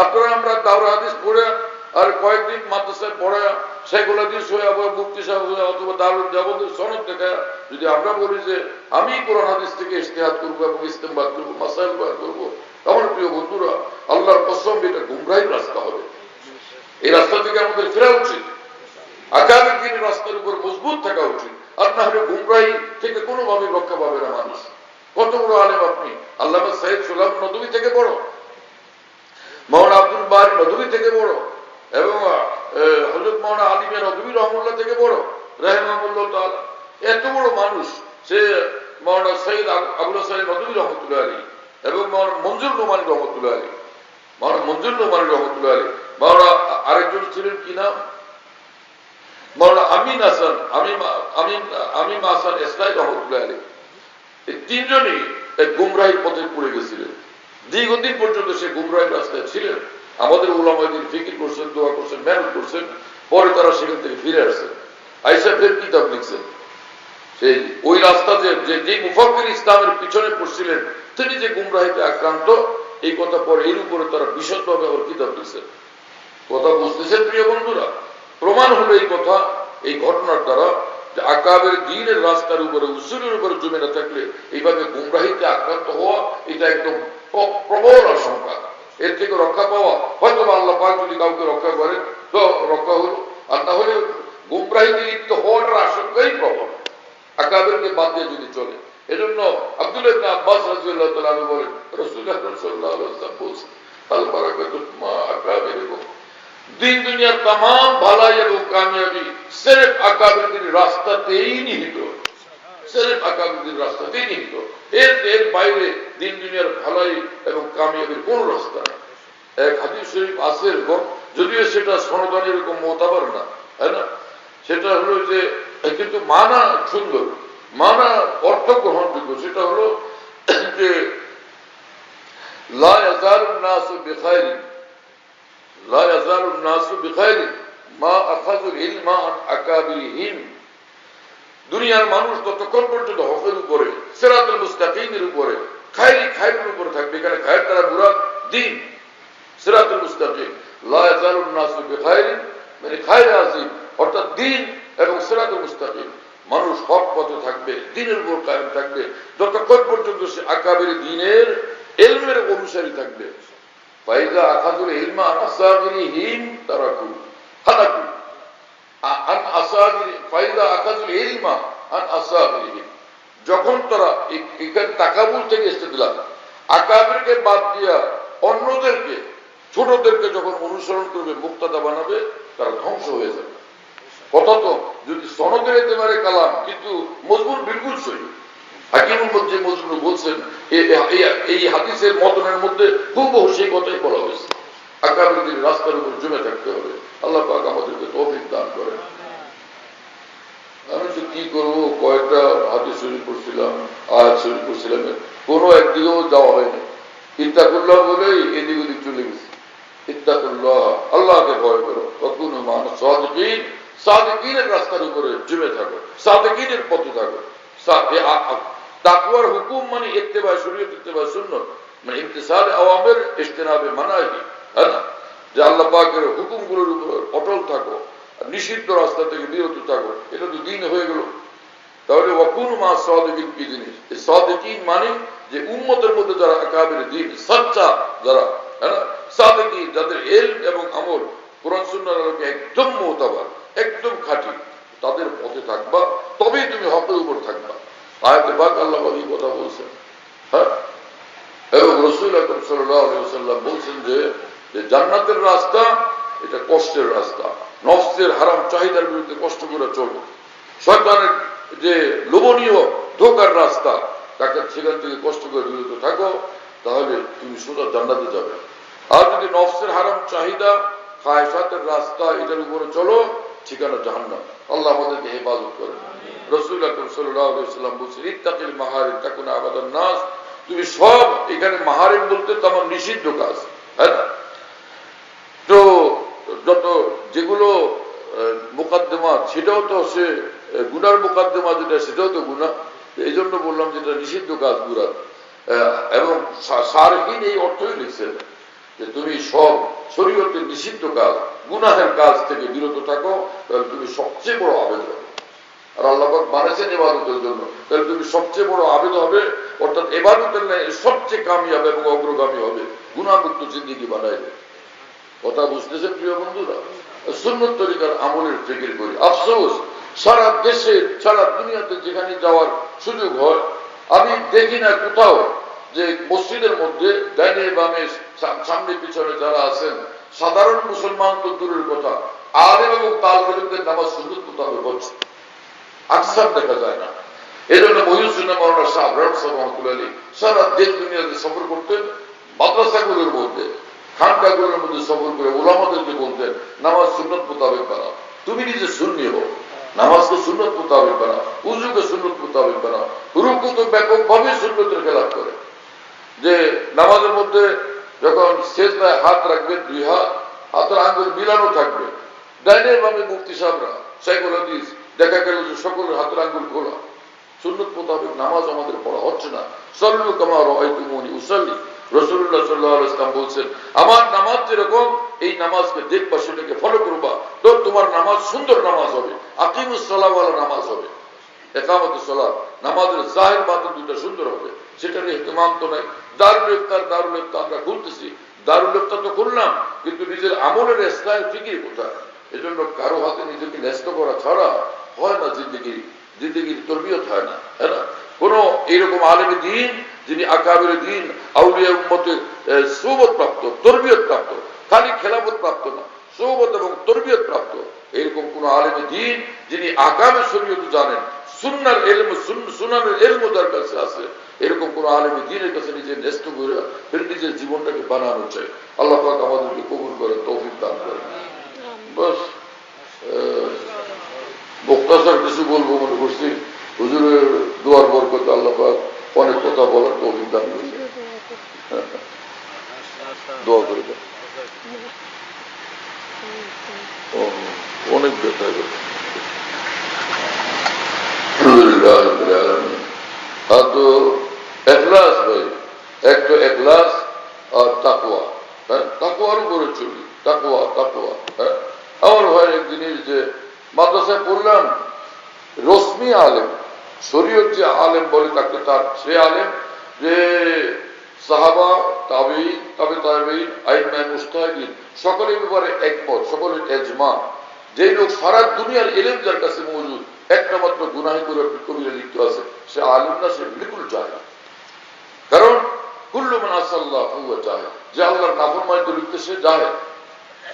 আপনারা আমরা দাওরা হাদিস পড়ে আর কয়েকদিন মাদ্রাসায় পড়ে শেখুল হাদিস হয়ে আবার মুফতি সাহেব হয়ে অথবা দারুল দেওবন্দের সনদ থেকে যদি আমরা বলি যে আমি কোরআন হাদিস থেকে ইজতিহাদ করবো এবং ইস্তেমবাদ করবো, মাসাইল বয়ান করবো, আমার প্রিয় বন্ধুরা, আল্লাহর কসম এটা গুমরাহির রাস্তা হবে। এই রাস্তা থেকে আমাদের ফেরা উচিত, আকাবের দিনের রাস্তার উপর মজবুত থাকা উচিত। আর না হলে গুমরাহি থেকে কোনোভাবে রক্ষা পাবে না মানুষ। কত বড় আলেম আপনি, আল্লামা সাইয়্যিদ সুলাইমান নদভী থেকে বড়, মাওলানা আব্দুল বারী নদভী থেকে বড়, এবং হযরত মাওলানা আলী মিয়া নদভী রহমাতুল্লাহ থেকে বড় রাহিমাহুল্লাহ তাআলা। এত বড় মানুষ সে মাওলানা সাইয়্যিদ আবুল হাসান নদভী রহমাতুল্লাহ আলাইহি এবং মাওলানা মঞ্জুর নোমানী রহমাতুল্লাহ আলাইহি, মাওলানা মঞ্জুর নোমানী রহমাতুল্লাহ আলাইহি, মাওলানা আরেকজন ছিলেন কি নাম, মাওলানা আমিন হাসান আমিন হাসান ইসলামী রহমাতুল্লাহ আলাইহি। এই তিনজনই এক গুমরাহির পথে পড়ে গেছিলেন। দীর্ঘদিন পর্যন্ত সে গুমরাহির রাস্তায় ছিলেন। আমাদের উলামায়ে ফিকির করছেন, দোয়া করছেন, মেহনত করছেন, পরে তারা সেখান থেকে ফিরে আসছেন, আইসা ফের কিতাব লিখছেন। সেই ওই রাস্তাতে যে মুফাক্কির ইসলামের পিছনে পড়ছিলেন তিনি যে গুমরাহিতে আক্রান্ত, এই কথা পরে এর উপরে তারা বিশদভাবে আবার কিতাব লিখছেন। কথা বুঝতেছেন প্রিয় বন্ধুরা? প্রমাণ হলো এই কথা এই ঘটনার দ্বারা যে আকাবের দ্বীনের রাস্তার উপরে উসুলের উপরে জমে না থাকলে এইভাবে গুমরাহিতে আক্রান্ত হওয়া এটা একদম প্রবল আশঙ্কা। এর থেকে রক্ষা পাওয়া হয়তো আল্লাহ পাক যদি কাউকে রক্ষা করেন তো রক্ষা হলো, আর না হলে গুমরাহিতে লিপ্ত হওয়ার আশঙ্কাই প্রবল আকাবেরকে বাদ দিয়ে যদি চলে। এজন্য আব্দুল্লাহ ইবনে আব্বাস রাদিয়াল্লাহু তাআলা আনহু বলেন রাসূলুল্লাহ সাল্লাল্লাহু আলাইহি ওয়াসাল্লাম বলেছেন আল বারাকাতু মা আকাবিরিকুম, দিন দুনিয়ার तमाम ভালাই এবং কামিয়াবি সির্ফ আকাবিরদের রাস্তাতেই নিহিত, সির্ফ আকাবিরদের রাস্তাতেই নিহিত। এর বাইরে দিন দুনিয়ার ভালাই এবং কামিয়াবির কোন রাস্তা নেই। এক হাদিস শরীফ আছে, যদিও সেটা সনদান এরকম মোতাবার না, তাই না, সেটা হলো যে কিন্তু মানা সুন্দর, মানা অর্থ গ্রহণযোগ্য। সেটা হলো যে লা ইয়াজালুন নাসু বিখাইরিন, লা ইয়াজালুন নাসু বিখাইরিন মা আখাযুল ইলমা আন আকাবিরিহিম। দুনিয়ার মানুষ ততক্ষণ পর্যন্ত হকের উপরে, সিরাতুল মুস্তাকিমের উপরে, খায়রের উপরে থাকবে। এখানে খায়র তারা মুরাদ দ্বীন, সিরাতুল মুস্তাকিম। লা ইয়াজালুন নাসু বিখাইরিন মানে খায়রে আযীম, অর্থাৎ দ্বীন এবং সিরাতুল মুস্তাকিম। মানুষ হক পথে থাকবে, দ্বীনের উপর কায়েম থাকবে যতক্ষণ পর্যন্ত সে আকাবের দ্বীনের ইলমের অনুসারী থাকবে। ফাইযা আখাযুল ইলমা আন আসাগিরিহিম তারাকু হালাকু আন আসাগিরি, ফাইযা আখাযুল ইলমা আন আসাগিরিহিম, যখন তারা এখানে তাকাবুল থেকে ইস্তেদলাল, আকাবেরকে বাদ দিয়া অন্যদেরকে, ছোটদেরকে যখন অনুসরণ করবে, মুক্তাদা বানাবে, তারা ধ্বংস হয়ে যাবে। কথা তো যদি সনদের এতেবারে কালাম, কিন্তু মজমুন বিলকুল সহি। হাকিমুল মধ্যে মজমুন বলছেন এই হাদিসের মতনের মধ্যে হুবহু সেই কথাই বলা হয়েছে, আকাবিরদের রাস্তার উপর জমে থাকতে হবে। আল্লাহ পাক আমাদেরকে তৌফিক দান করেন। আমি তো কি করবো, কয়েকটা হাদিস শরীফ পড়ছিলাম, আয়াত শরীফ পড়ছিলাম, কোনো একদিকেও যাওয়া হয়নি। ইত্তাকুল্লাহ বলেই এদিক ওদিক চলে গেছি। ইত্তাকুল্লাহ, আল্লাহকে ভয় করো, ওয়াকুনু মা'আস সাদিকিন, সাদিকিনের রাস্তার উপরে জমে থাকো, সাদিকিনের পথে থাকো। তাকওয়ার হুকুম মানে ইত্তেবা শরীয়ত, ইত্তেবা সুন্নাত, মানে ইমতিসাল আওয়ামির ইজতিনাবে মানাহি, হ্যাঁ না, যে আল্লাহ পাকের হুকুমগুলোর উপর অটল থাকো, আর নিষিদ্ধ রাস্তা থেকে বিরত থাকো। এটা তো দ্বীন হয়ে গেল। তাহলে ওয়াকুনু মা'আস সাদিকিন কি জিনিস? এই সাদিকিন মানে যে উম্মতের মধ্যে যারা আকাবের দ্বীন, সচ্চা যারা, হ্যাঁ না, সাদিকিন যাদের ইলম এবং আমল কোরআন সুন্নাহর আলোকে একদম মুতাবার, একদম খাঁটি, তাদের পথে থাকবা, তবেই তুমি হকের উপর থাকবা। আয়াতে পাক আল্লাহ পাক এই কথা বলছেন। হ্যাঁ, এবং রাসূল আকরাম সাল্লাল্লাহু আলাইহি ওয়াসাল্লাম বলছেন যে জান্নাতের রাস্তা এটা কষ্টের রাস্তা। নফসের হারাম চাহিদার বিরুদ্ধে কষ্ট করে চলো। শয়তানের যে লোভনীয় ধোঁকার রাস্তা, তাকে সেখান থেকে কষ্ট করে বিরত থাকো, তাহলে তুমি সোজা জান্নাতে যাবে। আর যদি নফসের হারাম চাহিদা, খায়সাতের রাস্তা, এটার উপরে চলো, ঠিকানা জাহান্নাম। আল্লাহ আমাদেরকে হেফাজত করেন। রাসূল আকরাম সাল্লাল্লাহু আলাইহি ওয়াসাল্লাম বলেছেন ইত্তাকিল মাহারিম তাকুনা আবাদান নাস। তুমি সব, এখানে মাহারিম বলতে তোমার নিষিদ্ধ কাজ, হ্যাঁ না, তো যত যেগুলো মুকাদ্দমাত, সেটাও তো সে গুনার মুকাদ্দমা, যেটা সেটাও তো গুনাহ। এই জন্য বললাম যেটা নিষিদ্ধ কাজ গুনাহ। এবং সারহীন এই অর্থই লিখছেন যে তুমি সব শরীয়তের নিষিদ্ধ কাজ, গুনাহের কাজ থেকে বিরত থাকো, তাহলে তুমি সবচেয়ে বড় আবেদ হবে। আর আল্লাহ পাক বানাইছেন ইবাদতের জন্য, তাহলে তুমি সবচেয়ে বড় আবেদ হবে, অর্থাৎ ইবাদতের নাই সবচেয়ে কামিয়াব এবং অগ্রগামী হবে, গুনাহমুক্ত জিন্দেগি বানাইবে। কথা বুঝতেছেন প্রিয় বন্ধুরা? সুন্নত তরিকার আমলের ফিকির করি। আফসোস, সারা দেশে, সারা দুনিয়াতে যেখানে যাওয়ার সুযোগ হয়, আমি দেখি না কোথাও যে মসজিদের মধ্যে ডাইনে বামে সামনে পিছনে যারা আছেন, সাধারণ মুসলমান তো দূরের কথা, আলেম এবং তালেবেদের নামাজ সুন্নত মোতাবেক হচ্ছে, আকসার দেখা যায় না। এই জন্য মহিউদ্দিন মাওলানা সাহেব রহমাতুল্লাহ আলাইহি সারা দেশ দুনিয়াতে সফর করতেন, মাদ্রাসাগুলোর মধ্যে, খানকাগুলোর মধ্যে সফর করে উলামাদেরকে বলতেন নামাজ সুন্নত মোতাবেক বানাও। তুমি নিজে সুন্নি হও, নামাজকে সুন্নত মোতাবেক বানাও, উযুকে সুন্নত মোতাবেক বানাও। রুকু তো ব্যাপকভাবে সুন্নতের খেলাফ করে, যে নামাজের মধ্যে যখন সেজদায় হাত রাখবেন, দুই হাত, হাতের আঙ্গুল মিলানো থাকবে। ডাইনে বামে মুফতি সাহেবরা, শাইখুল হাদিস, দেখা গেল যে সকলের হাতের আঙ্গুল খোলা, সুন্নত মোতাবেক নামাজ আমাদের পড়া হচ্ছে না। সাল্লু কামা রাআইতুমুনি উসাল্লি, রাসূলুল্লাহ সাল্লাল্লাহু আলাইহি ওয়াসাল্লাম বলছেন, আমার নামাজ যেরকম এই নামাজকে দেখবা, সেটাকে ফলো করবা, তো তোমার নামাজ সুন্দর নামাজ হবে, আকিমুস সালাহ ওয়ালা নামাজ হবে, একামতুস সালাহ, নামাজের জাহির বাতিন দুটো সুন্দর হবে। সেটার ইহতিমাম তো নাই। দারুল ইফতার আমরা খুলতেছি, দারুল ইফতার তো খুললাম, কিন্তু নিজের আমলের ইসলাহ ফিকির কোথায়? এজন্য কারো হাতে নিজেকে ন্যস্ত করা ছাড়া হয় না জিন্দেগির তরবিয়ত হয় না, হ্যাঁ না? কোন এইরকম আলেম দ্বীন যিনি আকাবের দ্বীন, আউলিয়া উম্মতের সুবত প্রাপ্ত, তরবিয়ত প্রাপ্ত, খালি খেলাফত প্রাপ্ত না, সুবত এবং তরবিয়ত প্রাপ্ত, এরকম কোন আলেম দ্বীন যিনি আকামে শরীয়ত জানেন, সুন্নার ইলম, সুনানের ইলম যার কাছে আছে, এরকম কোন আলেম দ্বীনের কাছে নিজের ন্যস্ত করে ফের নিজের জীবনটাকে বানানো চাই। আল্লাহ পাক আমাদেরকে কবুল করেন, তৌফিক দান করেন। বাস মুক্তাসার কিছু বলবো মনে করছি, হুজুরের দোয়ার বরকতে আল্লাহ পাক অনেক কথা বলার তৌফিক দান করেছে। দোয়া করে দেন। অনেক ব্যথা করে তো এখলাস ভাই, এক তো এখলাস আর তাকওয়া, হ্যাঁ, তাকওয়ার উপরে চলি, তাকওয়া। হ্যাঁ, আমার ভাই এক জিনিস যে মাদ্রাসায় পড়লাম, রসমি আলেম, শরীয়ত যে আলেম বলে তাকে, তার সে আলেম যে সাহাবা, তাবেঈন, তাবে তাবেঈন, আইম্মায়ে মুজতাহিদিন সকলের ব্যাপারে একমত, সকলের এজমা, যেই লোক সারা দুনিয়ার ইলম যার কাছে মজুদ, একটা মাত্র গুনাহ করে কবিরা লিপ্ত আছে, সে আলেম না, সে বিলকুল জাহেল। কারণ কুল্লু মান আসাল্লাহ হুয়া জাহেল, যে আল্লাহর নাফরমানিতে লিপ্ত সে জাহেল।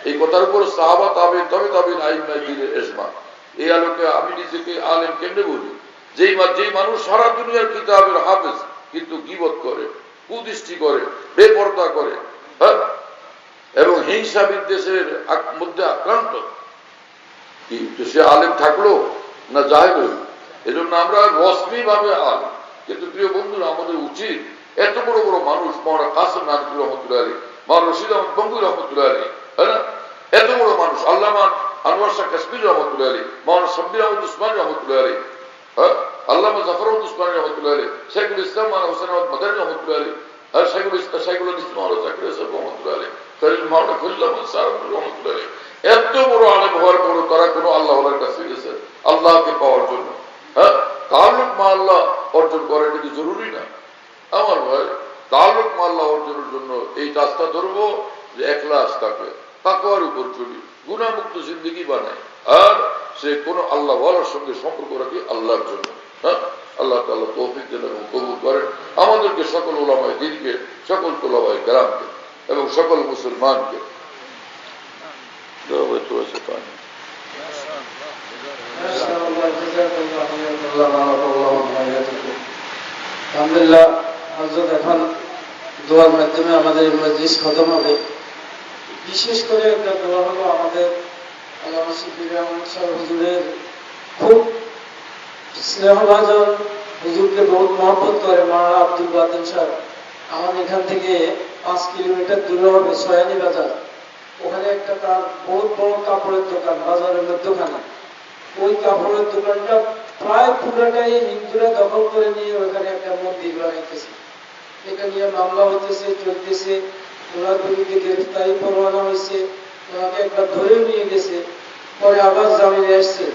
এই কথার উপর সাহাবা, তাবেঈন, তাবে তাবেঈন, আইম্মায়ে দ্বীনের ইজমা। এই আলোকে আমি নিজেকে আলেম কেমনে বলি? যেই মানুষ সারা দুনিয়ার কিতাবের হাফেজ, কিন্তু গীবত করে, কুদৃষ্টি করে, বেপরদা করে, হ্যাঁ, এবং হিংসা বিদ্বেষের মধ্যে আক্রান্ত, সে আলেম থাকলো না জাহেল হইল? এজন্য আমরা রসমি ভাবে আলেম। কিন্তু প্রিয় বন্ধুরা, আমাদের উচিত এত বড় বড় মানুষ, মাওলানা কাসেম নানপুর রহমতুল্লাহ আলী, মাওলানা রশিদ আহমদ গঙ্গুই রহমতুল্লাহ আলী, হ্যাঁ না, এত বড় মানুষ, আল্লামা আনোয়ার শাহ কাশ্মীর রহমতুল্লাহ আলী, মাওলানা শাব্বির আহমদ উসমানী রহমতুল্লাহ আলী, হ্যাঁ, আল্লামা জাফর আহমদ উসমানী রহমতুল্লাহ আলী, শেখুল ইসলাম মাওলানা হোসেন আহমদ মাদানী রহমতুল্লাহ আলী, আর শেখুল ইসলাম মাওলানা জাকির হোসেন রহমতুল্লাহ আলী, মাওলানা খলিল আহমদ সাহেব রহমতুল্লাহ আলী। এত বড় আলেম হওয়ার পর তারা কোনো আল্লাহর কাছে গেছে আল্লাহকে পাওয়ার জন্য, হ্যাঁ, তাআল্লুক মা আল্লাহ অর্জন করা, এটা কি জরুরি না? আমার ভাই, তাআল্লুক মা আল্লাহ অর্জনের জন্য এই রাস্তা ধরবো যে ইখলাস থাকে, তাকওয়ার উপর চলি, গুনাহমুক্ত জিন্দেগি বানায়, আর সে কোনো আল্লাহ ওয়ালার সঙ্গে সম্পর্ক রাখি আল্লাহর জন্য। হ্যাঁ, আল্লাহ তাআলা তৌফিক দেন এবং কবুল করেন আমাদেরকে, সকল উলামায়ে দ্বীনকে, সকল তুলাবায়ে কেরামকে এবং সকল মুসলমানকে। আলহামদুলিল্লাহ, হযরত এখন দোয়ার মাধ্যমে আমাদের মজলিস খতম হবে। বিশেষ করে একটা দোয়া হলো আমাদের আল্লামা শিফির রহমান সাহেব হুজুরের খুব স্নেহভাজন, হুজুরকে বহুত মহব্বত করে মাওলানা আব্দুল বাতিন সাহেব। আমাদের এখান থেকে 5 কিলোমিটার দূরে হবে সয়ানি বাজার, ওখানে একটা তার বহুত বড় কাপড়ের দোকান, বাজারের মধ্যখানে। ওই কাপড়ের দোকানটা প্রায় পুরোটাই হিন্দুরা দখল করে নিয়ে ওখানে একটা মন্দির বানাইতেছে। এটা নিয়ে মামলা হইতেছে, চলতেছে, ওনার বিরুদ্ধে গ্রেফতারি পরোয়ানা হয়েছে, ওনাকে একবার ধরেও নিয়ে গেছে, পরে আবার জামিনে আসছে।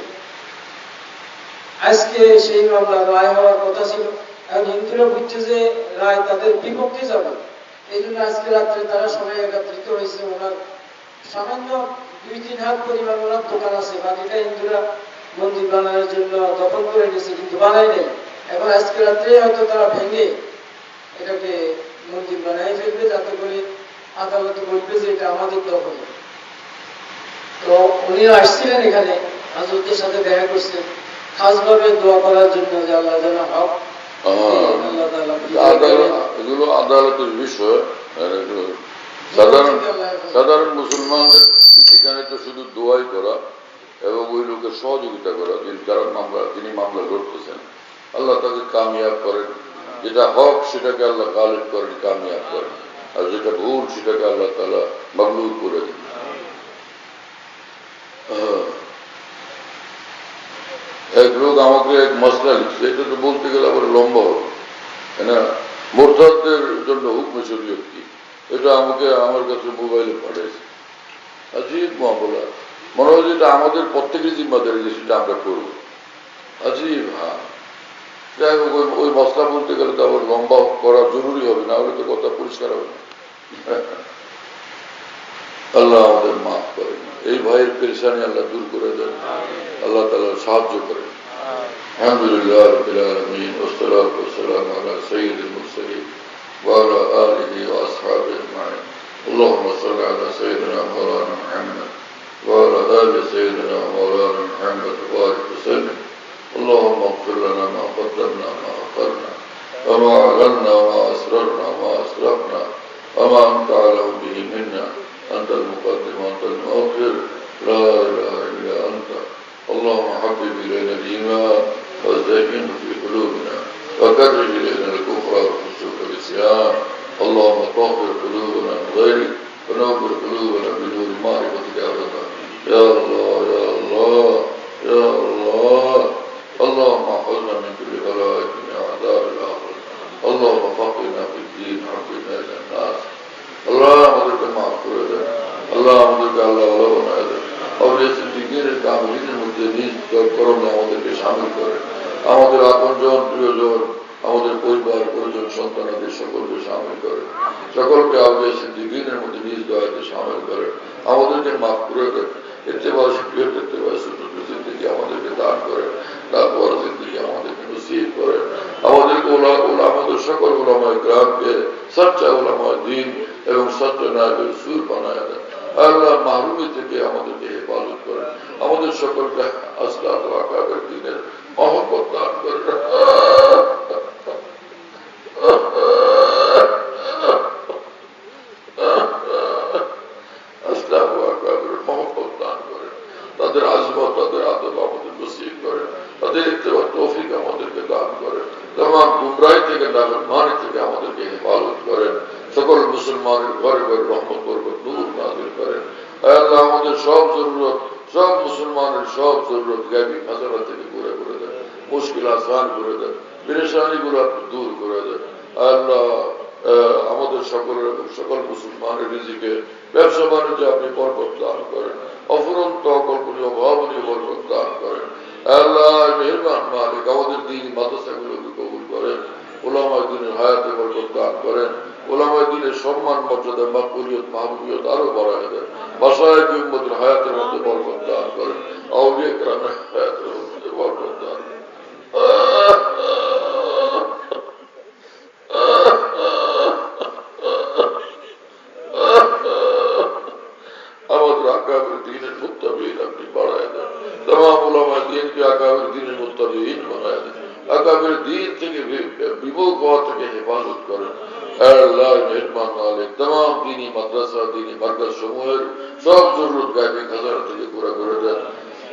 আজকে সেই মামলা রায় হওয়ার কথা ছিল, এখন হিন্দুরা বুঝছে যে রায় তাদের বিপক্ষে যাবে, এই জন্য আজকে রাত্রে তারা সবাই একত্রিত হয়েছে। ওনার সামান্য 2-3 হাত পরিমাণ ওনার দোকান আছে, বাকিটা হিন্দুরা মন্দির বানানোর জন্য দখল করে নিয়েছে, কিন্তু বানাই নেই। এখন আজকে রাত্রে হয়তো তারা ভেঙে এটাকে মন্দির বানাই ফেলবে, যাতে করে আদালতে বলবে যে এটা আমাদের দখলে। তো উনিও আসছিলেন এখানে, হযরতের সাথে দেখা করছেন, খাসভাবে দোয়া করার জন্য যে আল্লাহ যেন হক এগুলো আদালতের বিষয়। সাধারণ মুসলমানদের এখানে তো শুধু দোয়াই করা এবং ওই লোকের সহযোগিতা করা, যিনি মামলা লড়তেছেন, আল্লাহ তাকে কামিয়াব করেন, যেটা হক সেটাকে আল্লাহ গালিব করেন, কামিয়াব করেন, আর যেটা ভুল সেটাকে আল্লাহ তাআলা মাগলুব করে দেন। এক লোক আমাকে এক মশলা লিখছে, এটা তো বলতে গেলে আবার লম্বা হবে না। মোরতাদদের জন্য হুকমে শরীয়ত কি, এটা আমাকে আমার কাছে মোবাইলে পাঠিয়েছে। আজীব মামলা, মনে হয় যেটা আমাদের প্রত্যেকের জিম্মাদারি যে সেটা আমরা করবো। আজীব। হ্যাঁ, যাই হোক, ওই মশলা বলতে গেলে তো আবার লম্বা করা জরুরি হবে, না হলে তো কথা পরিষ্কার হবে না। আল্লাহ আমাদের মাফ করেন, এই ভাইয়ের পেরেশানি আল্লাহ দূর করে দেন, আল্লাহ তাআলা সাহায্য করেন। আলহামদুলিল্লাহ রাব্বিল আলামিন, ওয়াসসালাতু ওয়াসসালামু আলা সাইয়্যিদিল মুরসালিন ওয়া আলা আলিহি ওয়া আসহাবিহি আজমাইন। আল্লাহুম্মা সাল্লি আলা সাইয়্যিদিনা মাওলানা মুহাম্মদ ওয়া আলা আলি সাইয়্যিদিনা মাওলানা মুহাম্মদ ওয়া বারিক ওয়া সাল্লিম। اللهم اغفر لنا ما قدمنا ما أخرنا وما أعلنا وما أسررنا وما أسرفنا وما أنت أعلم به منا، أنت المقدم وأنت المؤخر، لا إله إلا أنت. اللهم حبب إلينا الإيمان وزينه في قلوبنا وكره إلينا الكفر والفسوق والعصيان. اللهم طهر قلوبنا من غيرك ونور قلوبنا بنور معرفتك أبدا. يا الله يا الله يا الله. اللهم احفظنا من كل بلاء من أعداء الآخرة. اللهم فقهنا في الدين، حببنا إلى الناس. আল্লাহ আমাদেরকে মাফ করে দেন, আল্লাহ আমাদেরকে আল্লাহ বানায় দেন। আউলিয়া সিদ্দিকীনের কামিলিনের মধ্যে নিজ করমে আমাদেরকে শামিল করেন। আমাদের আপনজন, প্রিয়জন, আমাদের পরিবার পরিজন, সন্তানাদের সকলকে শামিল করেন। সকলকে আউলিয়া সিদ্দিকীনের মধ্যে নিজ দয়াতে শামিল করেন। আমাদেরকে মাফ করে দেন। ইত্তেবা শিফিয়ত, ইত্তেবা সুন্নাত জিন্দেগি আমাদেরকে দান করেন। তাকওয়ার জিন্দেগি আমাদেরকে নসিব করেন। আমাদেরকে আমাদের সকল উলামায়ে কিরামকে সচ্চা উলামায়ে দ্বীন এবং সচ্চা নায়েবে রাসূল বানায় দেন। আল্লাহ মাহরুমি থেকে আমাদেরকে হেফাজত করেন। আমাদের সকলকে আসলাফ ও আকাবের দ্বীনের মহব্বত দান করেন। আসলাফ ও আকাবের মহব্বত দান করেন। তাদের আজমত, তাদের আদব আমাদের নসিব করেন। তাদের ইত্তেবা তৌফিক আমাদেরকে দান করেন। तमाम गुमराही থেকে, নাফরমানি থেকে আমাদেরকে হেফাজত করেন। সকল মুসলমানের ঘরে ঘরে রহমত বরকত নূর নাযিল করেন। আল্লাহ আমাদের সব জরুরত, সব মুসলমানের সব জরুরত গায়বী খাজানা থেকে পুরা করে দেন। মুশকিল আসান করে দেন, পেরেশানিগুলো আপনি দূর করে দেন। আল্লাহ আমাদের সকল মুসলমানের রিজিকে, ব্যবসা বাণিজ্যে আপনি বরকত দান করেন। অফুরন্ত অকল্পনীয় অভাবনীয় বরকত দান করেন। আল্লাহ মেহেরবান মালিক, আমাদের দ্বীন মাদ্রাসাগুলোকে কবুল করেন। উলামায়ে দ্বীনের হায়াতে বরকত দান করেন। উলামায়ে দ্বীনের সম্মান, মর্যাদা, মাকবুলিয়ত, মাহবুবিয়ত আরো বাড়ায় দেন। মাশায়েখ উম্মতের হায়াতের মধ্যে বরকত দান করেন। আউলিয়া কেরামের হায়াতের মধ্যে বরকত দান করেন। আমাদের আকাবের দ্বীনের মুত্তাবিঈন আপনি বাড়ায় দেন। तमाम उलमाए दीन के आकाबिर दीन मुत्तबीन बनाए दें। आकाबिर दीन থেকে বিমুখ হওয়া থেকে হেফাজত করেন। আল্লাহ মেহেরবান মালিক, तमाम दीनी মাদ্রাসা, दीनी মার্কাজ সমূহের সব জরুরত গায়বী খাজানা থেকে পুরা করে দেন।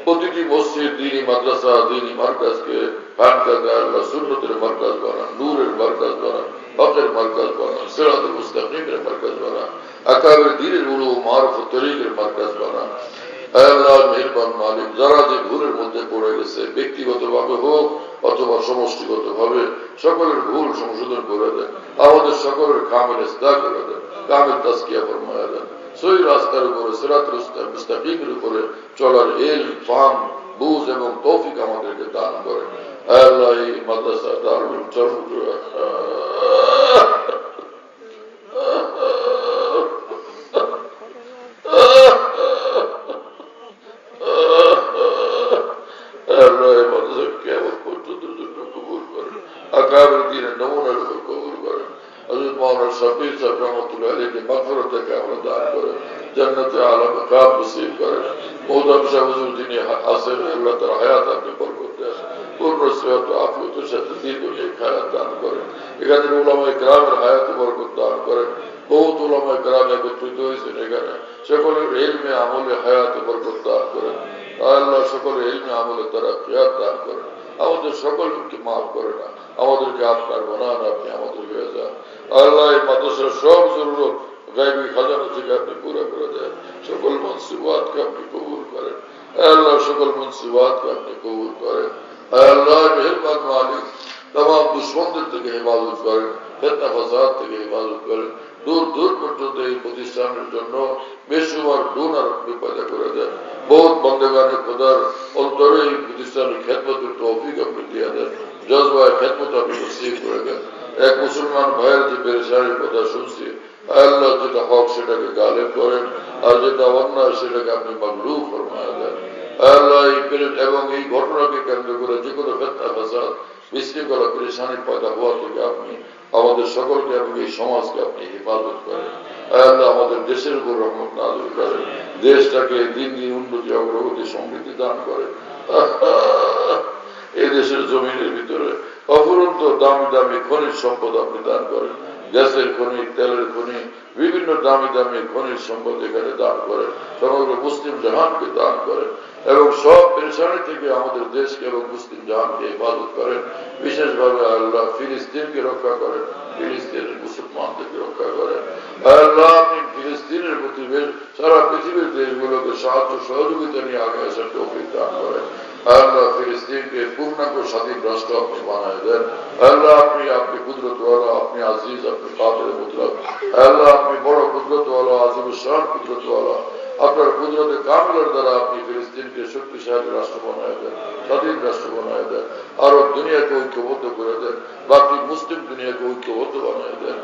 প্রতিটি মসজিদ, दीनी মাদ্রাসা, दीनी মার্কাজকে খানকাহ আল্লাহ সুন্নতের মার্কাজ বানান, নূরের মার্কাজ বানান, হকের মার্কাজ বানান, সিরাতুল মুস্তাকিমের মার্কাজ বানান, আকাবির দীনের উলুম মারফত তরিকের মার্কাজ বানান। আল্লাহ মেহেরবান মালিক, যারা যে ভুলের মধ্যে পড়ে গেছে, ব্যক্তিগতভাবে হোক অথবা সমষ্টিগতভাবে, সকলের ভুল সংশোধন করে দেন। আমাদের সকলের কামেল ইসলাহ করে দেন, কামেল তাজকিয়া ফরমায়া দেন। সহি রাস্তার উপরে, সিরাতুল মুস্তাকিমের উপরে চলার ইলম, ফাহম, বুঝ এবং তৌফিক আমাদেরকে দান করেন। আল্লাহ এই মাদ্রাসা দারুল চালু আকাবের দ্বীনের নমুনার উপর কবুল করেন। হযরত মাওলানা শফি সাহেব রহমাতুল্লাহ আলাইহি মাগফিরাত থেকে আমরা দান করেন, জান্নাতে আলা মাকাম নসিব করেন। মুহতারাম সাহেব হুজুর যিনি আছেন, আল্লাহ তার হায়াত আপনি বরকত দেন, পূর্ণ সেহত আফিয়তের সাথে দীর্ঘজীবী হায়াত দান করেন। এখানে উলামায়ে কেরামের হায়াতে বরকত দান করেন। বহুত উলামায়ে কেরাম একত্রিত হয়েছেন এখানে, সকলের ইলমে আমলে হায়াতে বরকত দান করেন। আল্লাহ সকলের ইলমে আমলে তারাক্কিয়াত দান করেন। আমাদের সকলকে মাফ করে না, আমাদেরকে আপনার বানান, আপনি আমাদের হয়ে যান। আল্লাহ এই মাদ্রাসার সব জরুরত গায়বী খাজানা থেকে আপনি পুরা করে দেন। সকল মনসিবাতকে আপনি কবুল করেন। আল্লাহ সকল মনসিবাতকে আপনি কবুল করেন। আল্লাহ মেহেরবান মালিক तमाम দুশমনদের থেকে হেফাজত করেন, ফিতনা ফাসাদ থেকে হেফাজত করেন। দূর দূর পর্যন্ত এই প্রতিষ্ঠানের জন্য বেশুমার ডোনার আপনি পয়দা করে দেন। বহুত বন্দেগানে খোদার অন্তরে এই প্রতিষ্ঠানের খেদমতের তৌফিক আপনি দিয়ে দেন, জজবায় খেদমত আপনি নসিব করে দেন। এক মুসলমান ভাইয়ের যে পেরেশানির কথা শুনছি, আল্লাহ যেটা হক সেটাকে গালেব করেন, আর যেটা অন্যায় সেটাকে আপনি মাগলুব ফরমায়া দেন। আল্লাহ এবং এই ঘটনাকে কেন্দ্র করে যে কোনো ফিতনা ফাসাদ বিশৃঙ্খলা পেরেশানি পয়দা হওয়া থেকে আপনি আমাদের সকলকে এবং এই সমাজকে আপনি হেফাজত করেন। আল্লাহ আমাদের দেশের উপর রহমত নাযিল করেন, দেশটাকে দিন দিন উন্নতি অগ্রগতি সমৃদ্ধি দান করেন। এই দেশের জমিনের ভিতরে অফুরন্ত দামি দামি খনিজ সম্পদ আপনি দান করেন, গ্যাসের খনি, তেলের খনি, বিভিন্ন দামি দামি খনিজ সম্পদ এখানে দান করেন, সমগ্র মুসলিম জাহানকে দান করেন এবং সব পেরেশানি থেকে আমাদের দেশকে এবং মুসলিম জাহানকে হেফাজত করেন। বিশেষভাবে আল্লাহ ফিলিস্তিনকে রক্ষা করেন, ফিলিস্তিনের মুসলমানদেরকে রক্ষা করেন। আল্লাহ আপনি ফিলিস্তিনের প্রতি সারা পৃথিবীর দেশগুলোকে সাহায্য সহযোগিতা নিয়ে আগে আসার তৌফিক দান করেন। আল্লাহ ফিলিস্তিনকে পূর্ণাঙ্গ স্বাধীন রাষ্ট্র আপনি বানায় দেন। আল্লাহ আপনি কুদরতওয়ালা, আপনি আজিজ, আপনি কাদের মুতলাক। আল্লাহ আপনি বড় কুদরতওয়ালা, আজিম শান কুদরতওয়ালা। আপনার কুদরতে কামিলের দ্বারা আপনি ফিলিস্তিনকে শক্তিশালী রাষ্ট্র বানায় দেন, স্বাধীন রাষ্ট্র বানায় দেন, আরো দুনিয়াকে ঐক্যবদ্ধ করে দেন, বাকি মুসলিম দুনিয়াকে ঐক্যবদ্ধ বানায় দেন।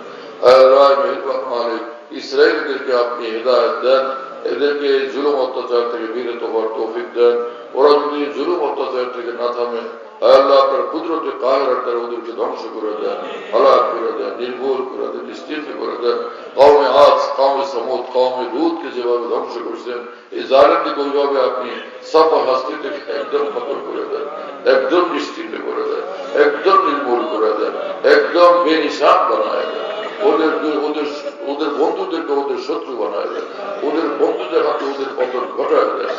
আল্লাহ মেহেরবান মালিক ইসরায়েলদেরকে আপনি হেদায়েত দেন, এদেরকে জুলুম অত্যাচার থেকে বিরত হওয়ার তৌফিক দেন। ওরা যদি জুলুম অত্যাচার থেকে না থামে, আল্লাহ আপনার কুদরতে কাহেরার দ্বারা ওদেরকে ধ্বংস করে দেন, হালাক করে দেন, নির্মূল করে দেন, নিশ্চিন্ত করে দেন। কওমে আদ, কওমে সমুদ, কওমে লূতকে যেভাবে ধ্বংস করছেন, এই জালেমকে ওইভাবে আপনি সাফা হাস্তি থেকে একদম খতম করে দেন, একদম নিশ্চিন্ত করে দেন, একদম নির্মূল করে দেন, একদম বেনিশান বানায় দেন। ওদের বন্ধুদেরকে ওদের শত্রু বানায় দেন, ওদের বন্ধুদের হাতে ওদের পতন ঘটায় দেন।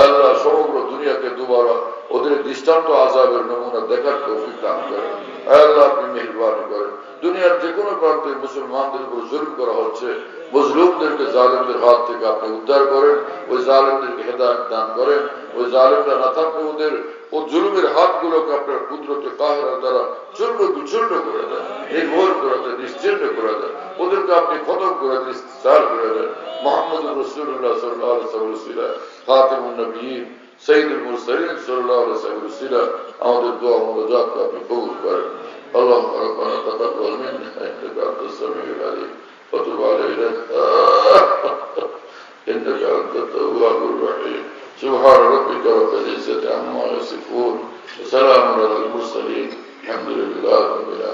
আল্লাহ সমগ্র দুনিয়াকে দুবারা ওদের দৃষ্টান্ত আযাবের নমুনা দেখার তৌফিক দান করেন। আল্লাহ আপনি মেহেরবানি করেন। দুনিয়ার যে কোনো প্রান্তে মুসলমানদের উপর জুলুম করা হচ্ছে, মজলুমদেরকে জালেমদের হাত থেকে আপনি উদ্ধার করেন, ওই জালেমদেরকে হেদায়েত দান করেন। ওই জালেমরা না থাকলে ওদের ও জুলুমের হাতগুলোকে আপনার কুদরতে কাহেরার দ্বারা চূর্ণ বিচূর্ণ করে দেন, নির্ভর করে দেন, নিশ্চিন্ন করে দেন। ওদেরকে আপনি খতম করে দেন, ইস্তিসার করে দেন। মুহাম্মদুর রাসূলুল্লাহ সাল্লাল্লাহু আলাইহি ওয়াসাল্লাম খাতিমুন নবিয়্যিন সাইয়্যিদুল মুরসালিন সাল্লাল্লাহু আলাইহি ওয়াসাল্লাম আমাদের দোয়া মুনাজাতকে আপনি কবুল করেন। আল্লাহুম্মা রাব্বানা তাকাব্বাল মিন্না ইন্নাকা আনতাস সামিউল আলিম ওয়া তুব আলাইনা ইন্নাকা আনতাত তাওয়াবুর রহিম। سبحان ربك رب العزة عما يصفون وسلام على المرسلين الحمد لله رب العالمين.